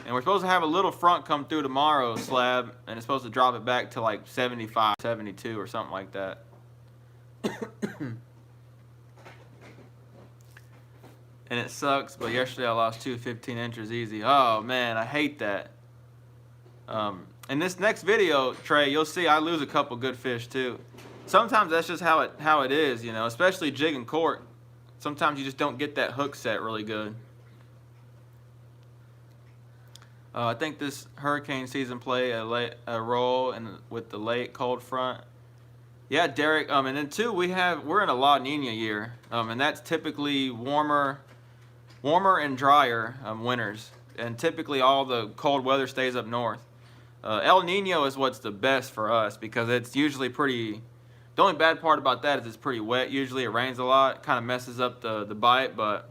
And we're supposed to have a little front come through tomorrow, Slab, and it's supposed to drop it back to like 75, 72 or something like that. And it sucks, but yesterday I lost 2 15 inches easy. Oh man, I hate that. in this next video, Trey, you'll see I lose a couple good fish too. Sometimes that's just how it is, you know, especially jig and cork. Sometimes you just don't get that hook set really good. I think this hurricane season play a role with the late cold front. Yeah, Derek. And then too, we're in a La Nina year, and that's typically warmer and drier winters, and typically all the cold weather stays up north. El Nino is what's the best for us because it's usually pretty. The only bad part about that is it's pretty wet. Usually it rains a lot, kind of messes up the bite, but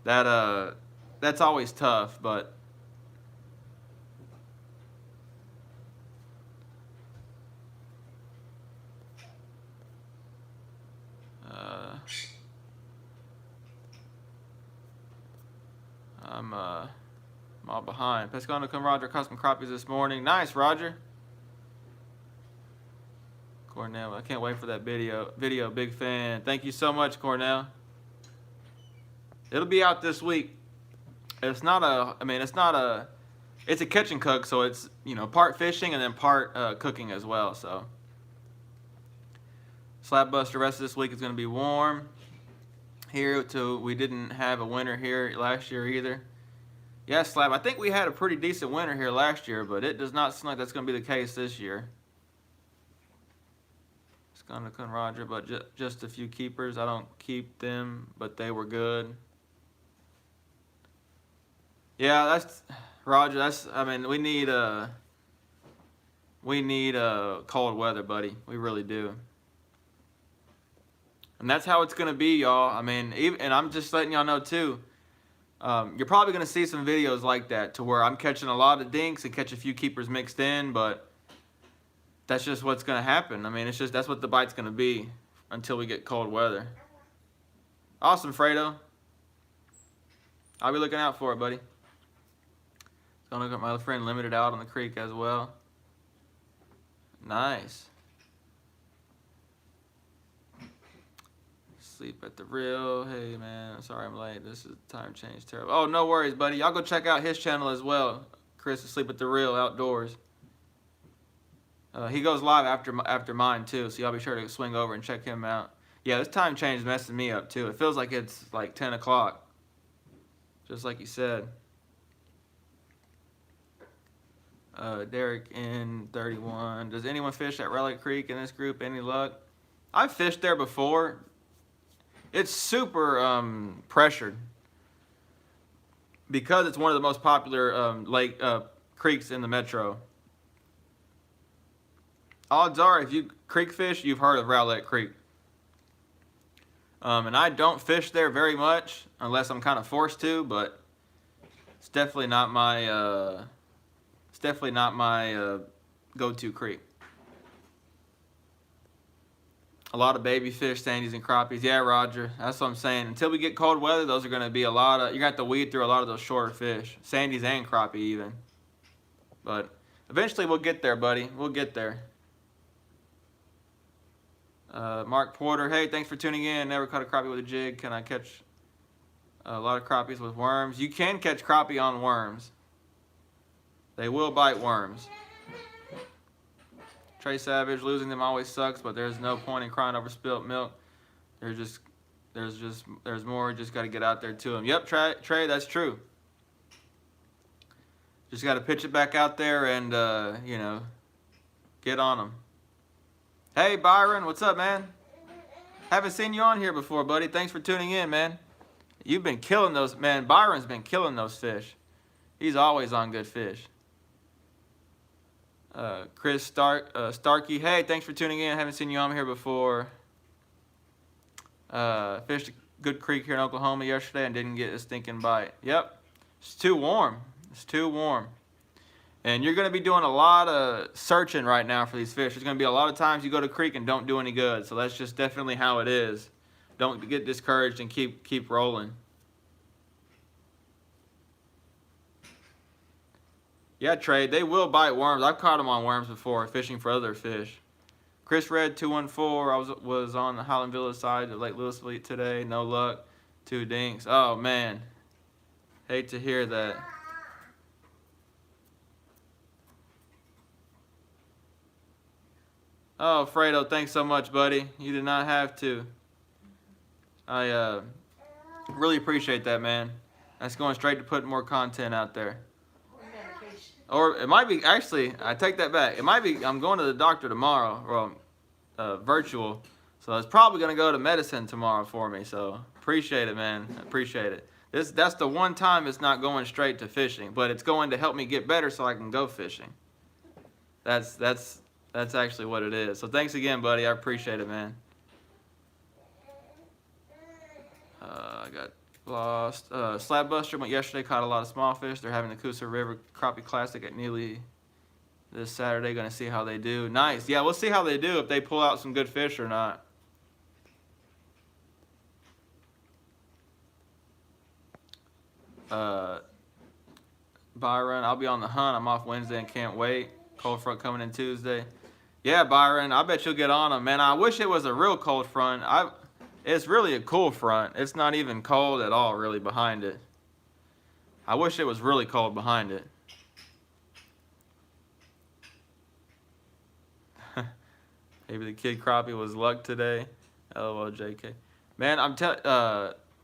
that's always tough. But I'm all behind. Pescano come Roger caught some crappies this morning. Nice, Roger. Cornell, I can't wait for that video. Big fan. Thank you so much, Cornell. It'll be out this week. It's a catch and cook, so it's, you know, part fishing and then part cooking as well. So Slapbuster rest of this week is going to be warm. Here too, we didn't have a winter here last year either. Yeah, Slab, I think we had a pretty decent winter here last year, but it does not seem like that's going to be the case this year. It's going to come Roger, but just a few keepers. I don't keep them, but they were good. Yeah, that's Roger. We need cold weather, buddy. We really do. And that's how it's gonna be, y'all. And I'm just letting y'all know too. You're probably gonna see some videos like that to where I'm catching a lot of dinks and catch a few keepers mixed in, but that's just what's gonna happen. That's what the bite's gonna be until we get cold weather. Awesome, Fredo. I'll be looking out for it, buddy. Gonna look at my friend Limited out on the creek as well. Nice. Sleep at the Reel. Hey man, sorry I'm late. This is time change terrible. Oh, no worries, buddy. Y'all go check out his channel as well. Chris is Sleep at the Reel outdoors. He goes live after mine too, so y'all be sure to swing over and check him out. Yeah, this time change is messing me up too. It feels like it's like 10 o'clock. Just like you said. Derek in 31. Does anyone fish at Relic Creek in this group? Any luck? I've fished there before. It's super pressured because it's one of the most popular creeks in the metro. Odds are, if you creek fish, you've heard of Rowlett Creek. And I don't fish there very much unless I'm kind of forced to, but it's definitely not my go-to creek. A lot of baby fish, sandies and crappies. Yeah, Roger, that's what I'm saying. Until we get cold weather, those are going to be a lot of, you're going to have to weed through a lot of those shorter fish. Sandies and crappie even. But eventually we'll get there, buddy. We'll get there. Mark Porter, hey, thanks for tuning in. Never caught a crappie with a jig. Can I catch a lot of crappies with worms? You can catch crappie on worms. They will bite worms. Trey Savage, losing them always sucks, but there's no point in crying over spilt milk. There's more. Just got to get out there to them. Yep, Trey, that's true. Just got to pitch it back out there and you know, get on them. Hey Byron, what's up, man? Haven't seen you on here before, buddy. Thanks for tuning in, man. You've been killing those, man. Byron's been killing those fish. He's always on good fish. Chris Starkey, hey, thanks for tuning in. Haven't seen you on here before. Fished a good creek here in Oklahoma yesterday and didn't get a stinking bite. Yep, it's too warm. It's too warm. And you're going to be doing a lot of searching right now for these fish. There's going to be a lot of times you go to creek and don't do any good. So that's just definitely how it is. Don't get discouraged and keep rolling. Yeah, Trey, they will bite worms. I've caught them on worms before, fishing for other fish. Chris Red 214. I was on the Highland Village side of Lake Lewis Fleet today. No luck. 2 dinks. Oh man, hate to hear that. Oh, Fredo, thanks so much, buddy. You did not have to. I really appreciate that, man. That's going straight to putting more content out there. Or it might be, actually, I take that back. It might be, I'm going to the doctor tomorrow, well, virtual. So it's probably going to go to medicine tomorrow for me. So appreciate it, man. Appreciate it. That's the one time it's not going straight to fishing, but it's going to help me get better so I can go fishing. That's actually what it is. So thanks again, buddy. I appreciate it, man. I got lost. Slab Buster went yesterday, caught a lot of small fish. They're having the Coosa River Crappie Classic at Neely this Saturday. Going to see how they do. Nice. Yeah, we'll see how they do, if they pull out some good fish or not. Byron, I'll be on the hunt. I'm off Wednesday and can't wait. Cold front coming in Tuesday. Yeah, Byron, I bet you'll get on them, man. I wish it was a real cold front. It's really a cool front. It's not even cold at all, really, behind it. I wish it was really cold behind it. Maybe the kid crappie was luck today. LOL, JK. Man,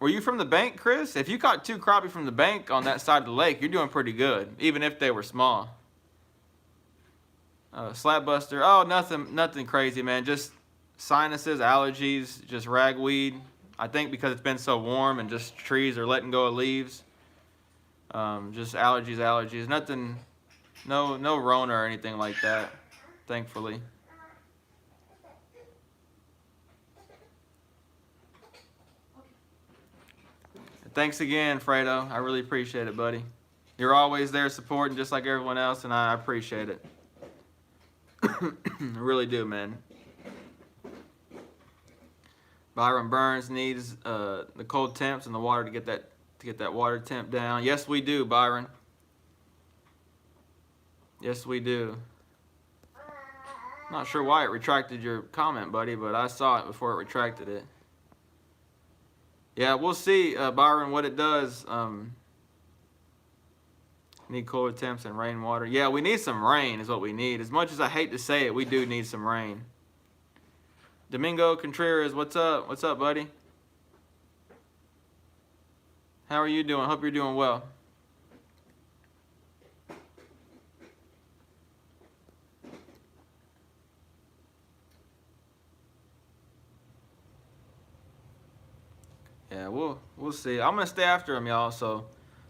were you from the bank, Chris? If you caught 2 crappie from the bank on that side of the lake, you're doing pretty good, even if they were small. Slab Buster. Oh, nothing crazy, man. Just sinuses, allergies, just ragweed. I think because it's been so warm and just trees are letting go of leaves. Just allergies. Nothing, no Rona or anything like that, thankfully. Thanks again, Fredo. I really appreciate it, buddy. You're always there supporting just like everyone else, and I appreciate it. I really do, man. Byron Burns needs the cold temps and the water to get that water temp down. Yes, we do, Byron. Yes, we do. Not sure why it retracted your comment, buddy, but I saw it before it retracted it. Yeah, we'll see, Byron, what it does. Need cooler temps and rainwater. Yeah, we need some rain is what we need. As much as I hate to say it, we do need some rain. Domingo Contreras, what's up? What's up, buddy? How are you doing? Hope you're doing well. Yeah, we'll see. I'm gonna stay after him, y'all. So,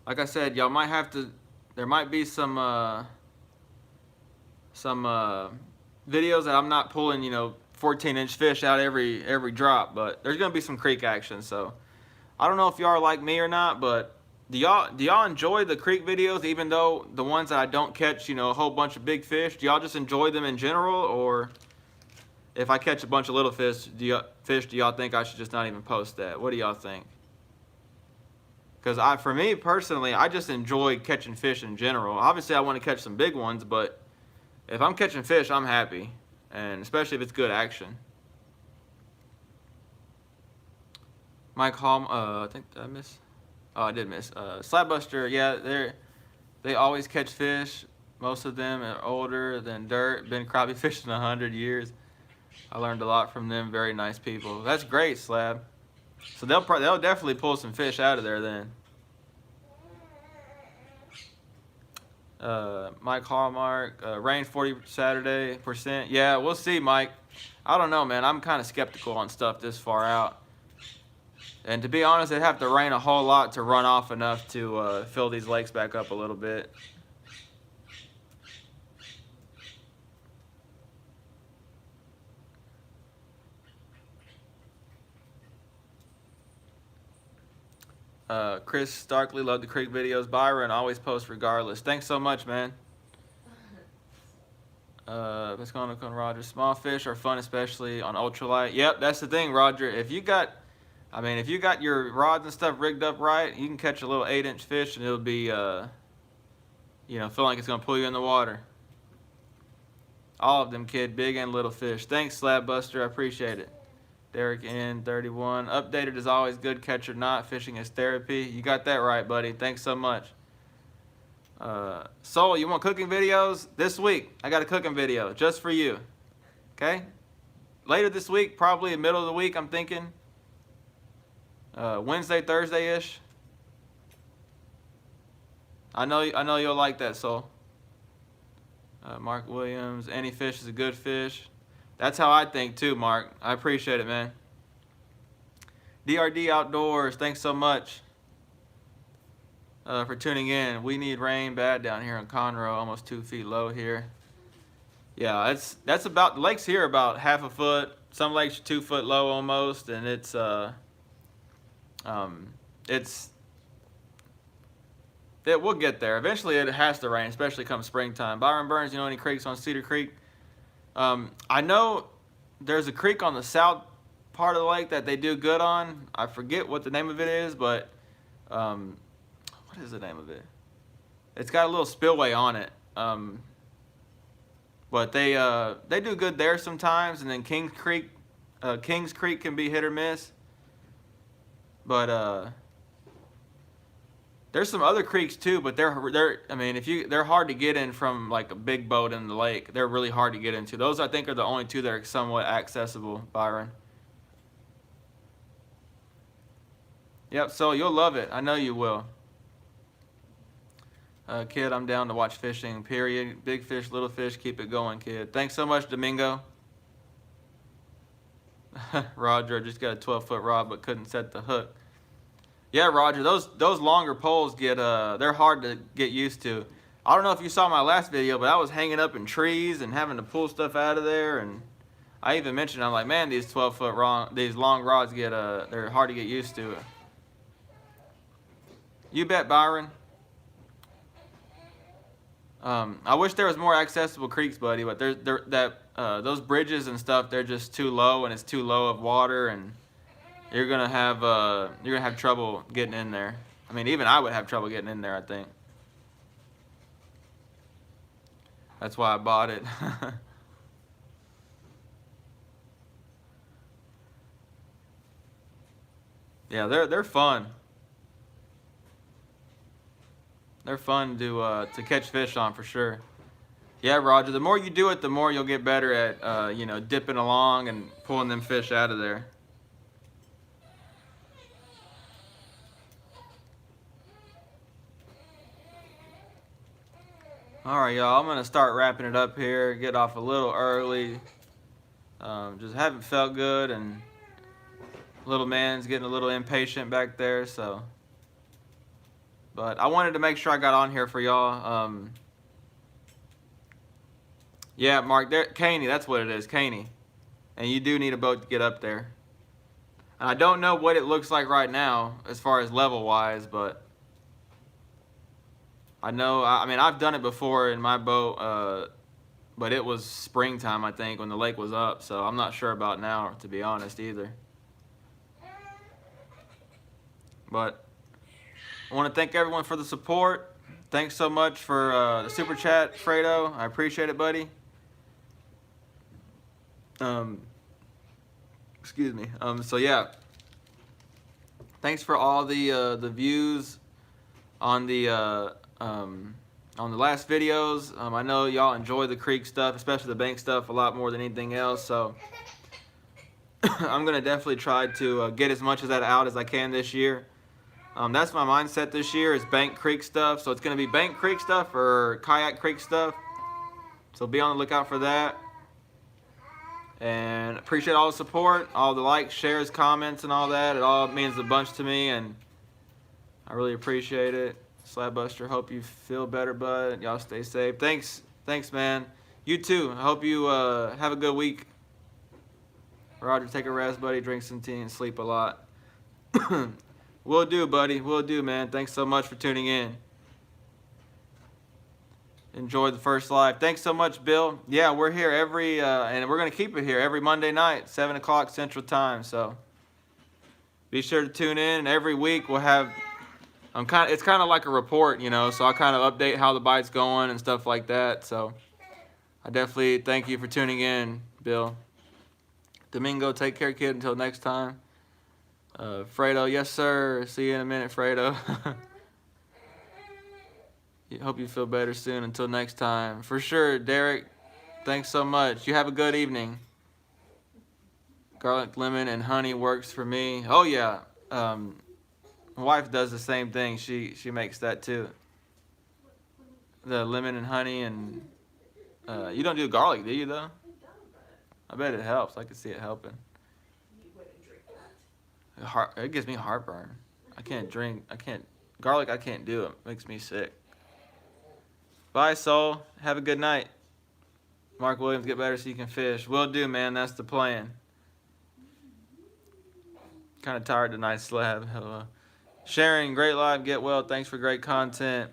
like I said, y'all might have to. There might be some videos that I'm not pulling, 14-inch fish out every drop, but there's gonna be some creek action. So, I don't know if y'all are like me or not, but do y'all enjoy the creek videos, even though the ones that I don't catch, a whole bunch of big fish? Do y'all just enjoy them in general, or if I catch a bunch of little fish, do y'all think I should just not even post that? What do y'all think? Because for me personally, I just enjoy catching fish in general. Obviously, I want to catch some big ones, but if I'm catching fish, I'm happy, and especially if it's good action. Mike Hall, I think did I miss? Oh, I did miss. Slabbuster, yeah, they always catch fish. Most of them are older than dirt. Been crappie fishing 100 years. I learned a lot from them. Very nice people. That's great, Slab. So they'll definitely pull some fish out of there then. Mike Hallmark, rain 40% Saturday. Yeah, we'll see, Mike. I don't know, man. I'm kind of skeptical on stuff this far out. And to be honest, it'd have to rain a whole lot to run off enough to fill these lakes back up a little bit. Chris Starkley, love the creek videos. Byron, always post regardless. Thanks so much, man. What's going on, Roger? Small fish are fun, especially on ultralight. Yep, that's the thing, Roger. If you got your rods and stuff rigged up right, you can catch a little 8-inch fish and it'll be, feel like it's gonna pull you in the water. All of them, kid, big and little fish. Thanks, Slab Buster. I appreciate it. Derek N31. Updated is always good, catch or not. Fishing is therapy. You got that right, buddy. Thanks so much. Soul, you want cooking videos? This week, I got a cooking video just for you. Okay? later this week, probably the middle of the week, I'm thinking. Wednesday, Thursday-ish. I know you'll like that, Soul. Mark Williams, any fish is a good fish. That's how I think too, Mark. I appreciate it, man. DRD Outdoors, thanks so much for tuning in. We need rain bad down here in Conroe, almost 2 feet low here. Yeah, that's about, the lakes here are about half a foot. Some lakes are 2 foot low almost, and we'll get there. Eventually it has to rain, especially come springtime. Byron Burns, you know any creeks on Cedar Creek? I know there's a creek on the south part of the lake that they do good on. I forget what the name of it is, but what is the name of it? It's got a little spillway on it. But they do good there sometimes, and then Kings Creek can be hit or miss. But there's some other creeks too, but they're hard to get in from like a big boat in the lake. They're really hard to get into. Those I think are the only two that are somewhat accessible, Byron. Yep, so you'll love it. I know you will. Kid, I'm down to watch fishing, period. Big fish, little fish, keep it going, kid. Thanks so much, Domingo. Roger, just got a 12-foot rod but couldn't set the hook. Yeah, Roger, those longer poles they're hard to get used to. I don't know if you saw my last video, but I was hanging up in trees and having to pull stuff out of there, and I even mentioned, I'm like, man, these 12-foot these long rods they're hard to get used to. You bet, Byron. I wish there was more accessible creeks, buddy, but those bridges and stuff, they're just too low, and it's too low of water, and you're gonna have trouble getting in there. I mean, even I would have trouble getting in there, I think. That's why I bought it. Yeah, they're fun. They're fun to catch fish on for sure. Yeah, Roger, the more you do it, the more you'll get better at dipping along and pulling them fish out of there. All right, y'all, I'm gonna start wrapping it up here. Get off a little early. Just haven't felt good, and little man's getting a little impatient back there, so. But I wanted to make sure I got on here for y'all. Yeah, Mark, Caney, that's what it is, Caney. And you do need a boat to get up there. And I don't know what it looks like right now as far as level-wise, but I know, I've done it before in my boat, but it was springtime, I think, when the lake was up, so I'm not sure about now, to be honest, either. But I want to thank everyone for the support. Thanks so much for the super chat, Fredo. I appreciate it, buddy. Excuse me. So yeah, thanks for all the views on the last videos. I know y'all enjoy the creek stuff, especially the bank stuff, a lot more than anything else. So I'm gonna definitely try to get as much of that out as I can this year. That's my mindset this year, is Bank Creek stuff. So it's going to be Bank Creek stuff or Kayak Creek stuff. So be on the lookout for that. And appreciate all the support, all the likes, shares, comments, and all that. It all means a bunch to me, and I really appreciate it. Slabbuster, hope you feel better, bud. Y'all stay safe. Thanks, man. You too. I hope you have a good week. Roger, take a rest, buddy. Drink some tea and sleep a lot. Will do, buddy. Will do, man. Thanks so much for tuning in. Enjoy the first live. Thanks so much, Bill. Yeah, we're here every, and we're going to keep it here every Monday night, 7 o'clock Central Time. So be sure to tune in. And every week we'll have, it's kind of like a report, so I'll kind of update how the bite's going and stuff like that. So I definitely thank you for tuning in, Bill. Domingo, take care, kid. Until next time. Fredo, yes sir. See you in a minute, Fredo. Hope you feel better soon. Until next time. For sure, Derek. Thanks so much. You have a good evening. Garlic, lemon, and honey works for me. Oh yeah, my wife does the same thing. She makes that too. The lemon and honey, and you don't do garlic, do you though? I bet it helps. I can see it helping. It gives me heartburn. I can't drink. Garlic. I can't do it. It makes me sick. Bye, soul. Have a good night. Mark Williams, get better so you can fish. Will do, man. That's the plan. Kind of tired tonight, Slab. Hello. Sharon, great live. Get well. Thanks for great content.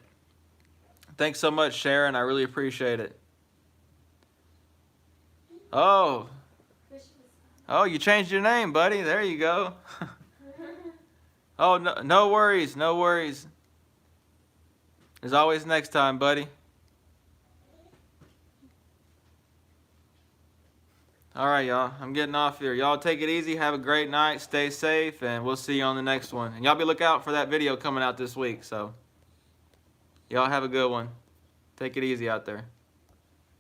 Thanks so much, Sharon. I really appreciate it. Oh. Oh, you changed your name, buddy. There you go. Oh, no worries. No worries. There's always next time, buddy. All right, y'all. I'm getting off here. Y'all take it easy. Have a great night. Stay safe, and we'll see you on the next one. And y'all be looking out for that video coming out this week. So y'all have a good one. Take it easy out there.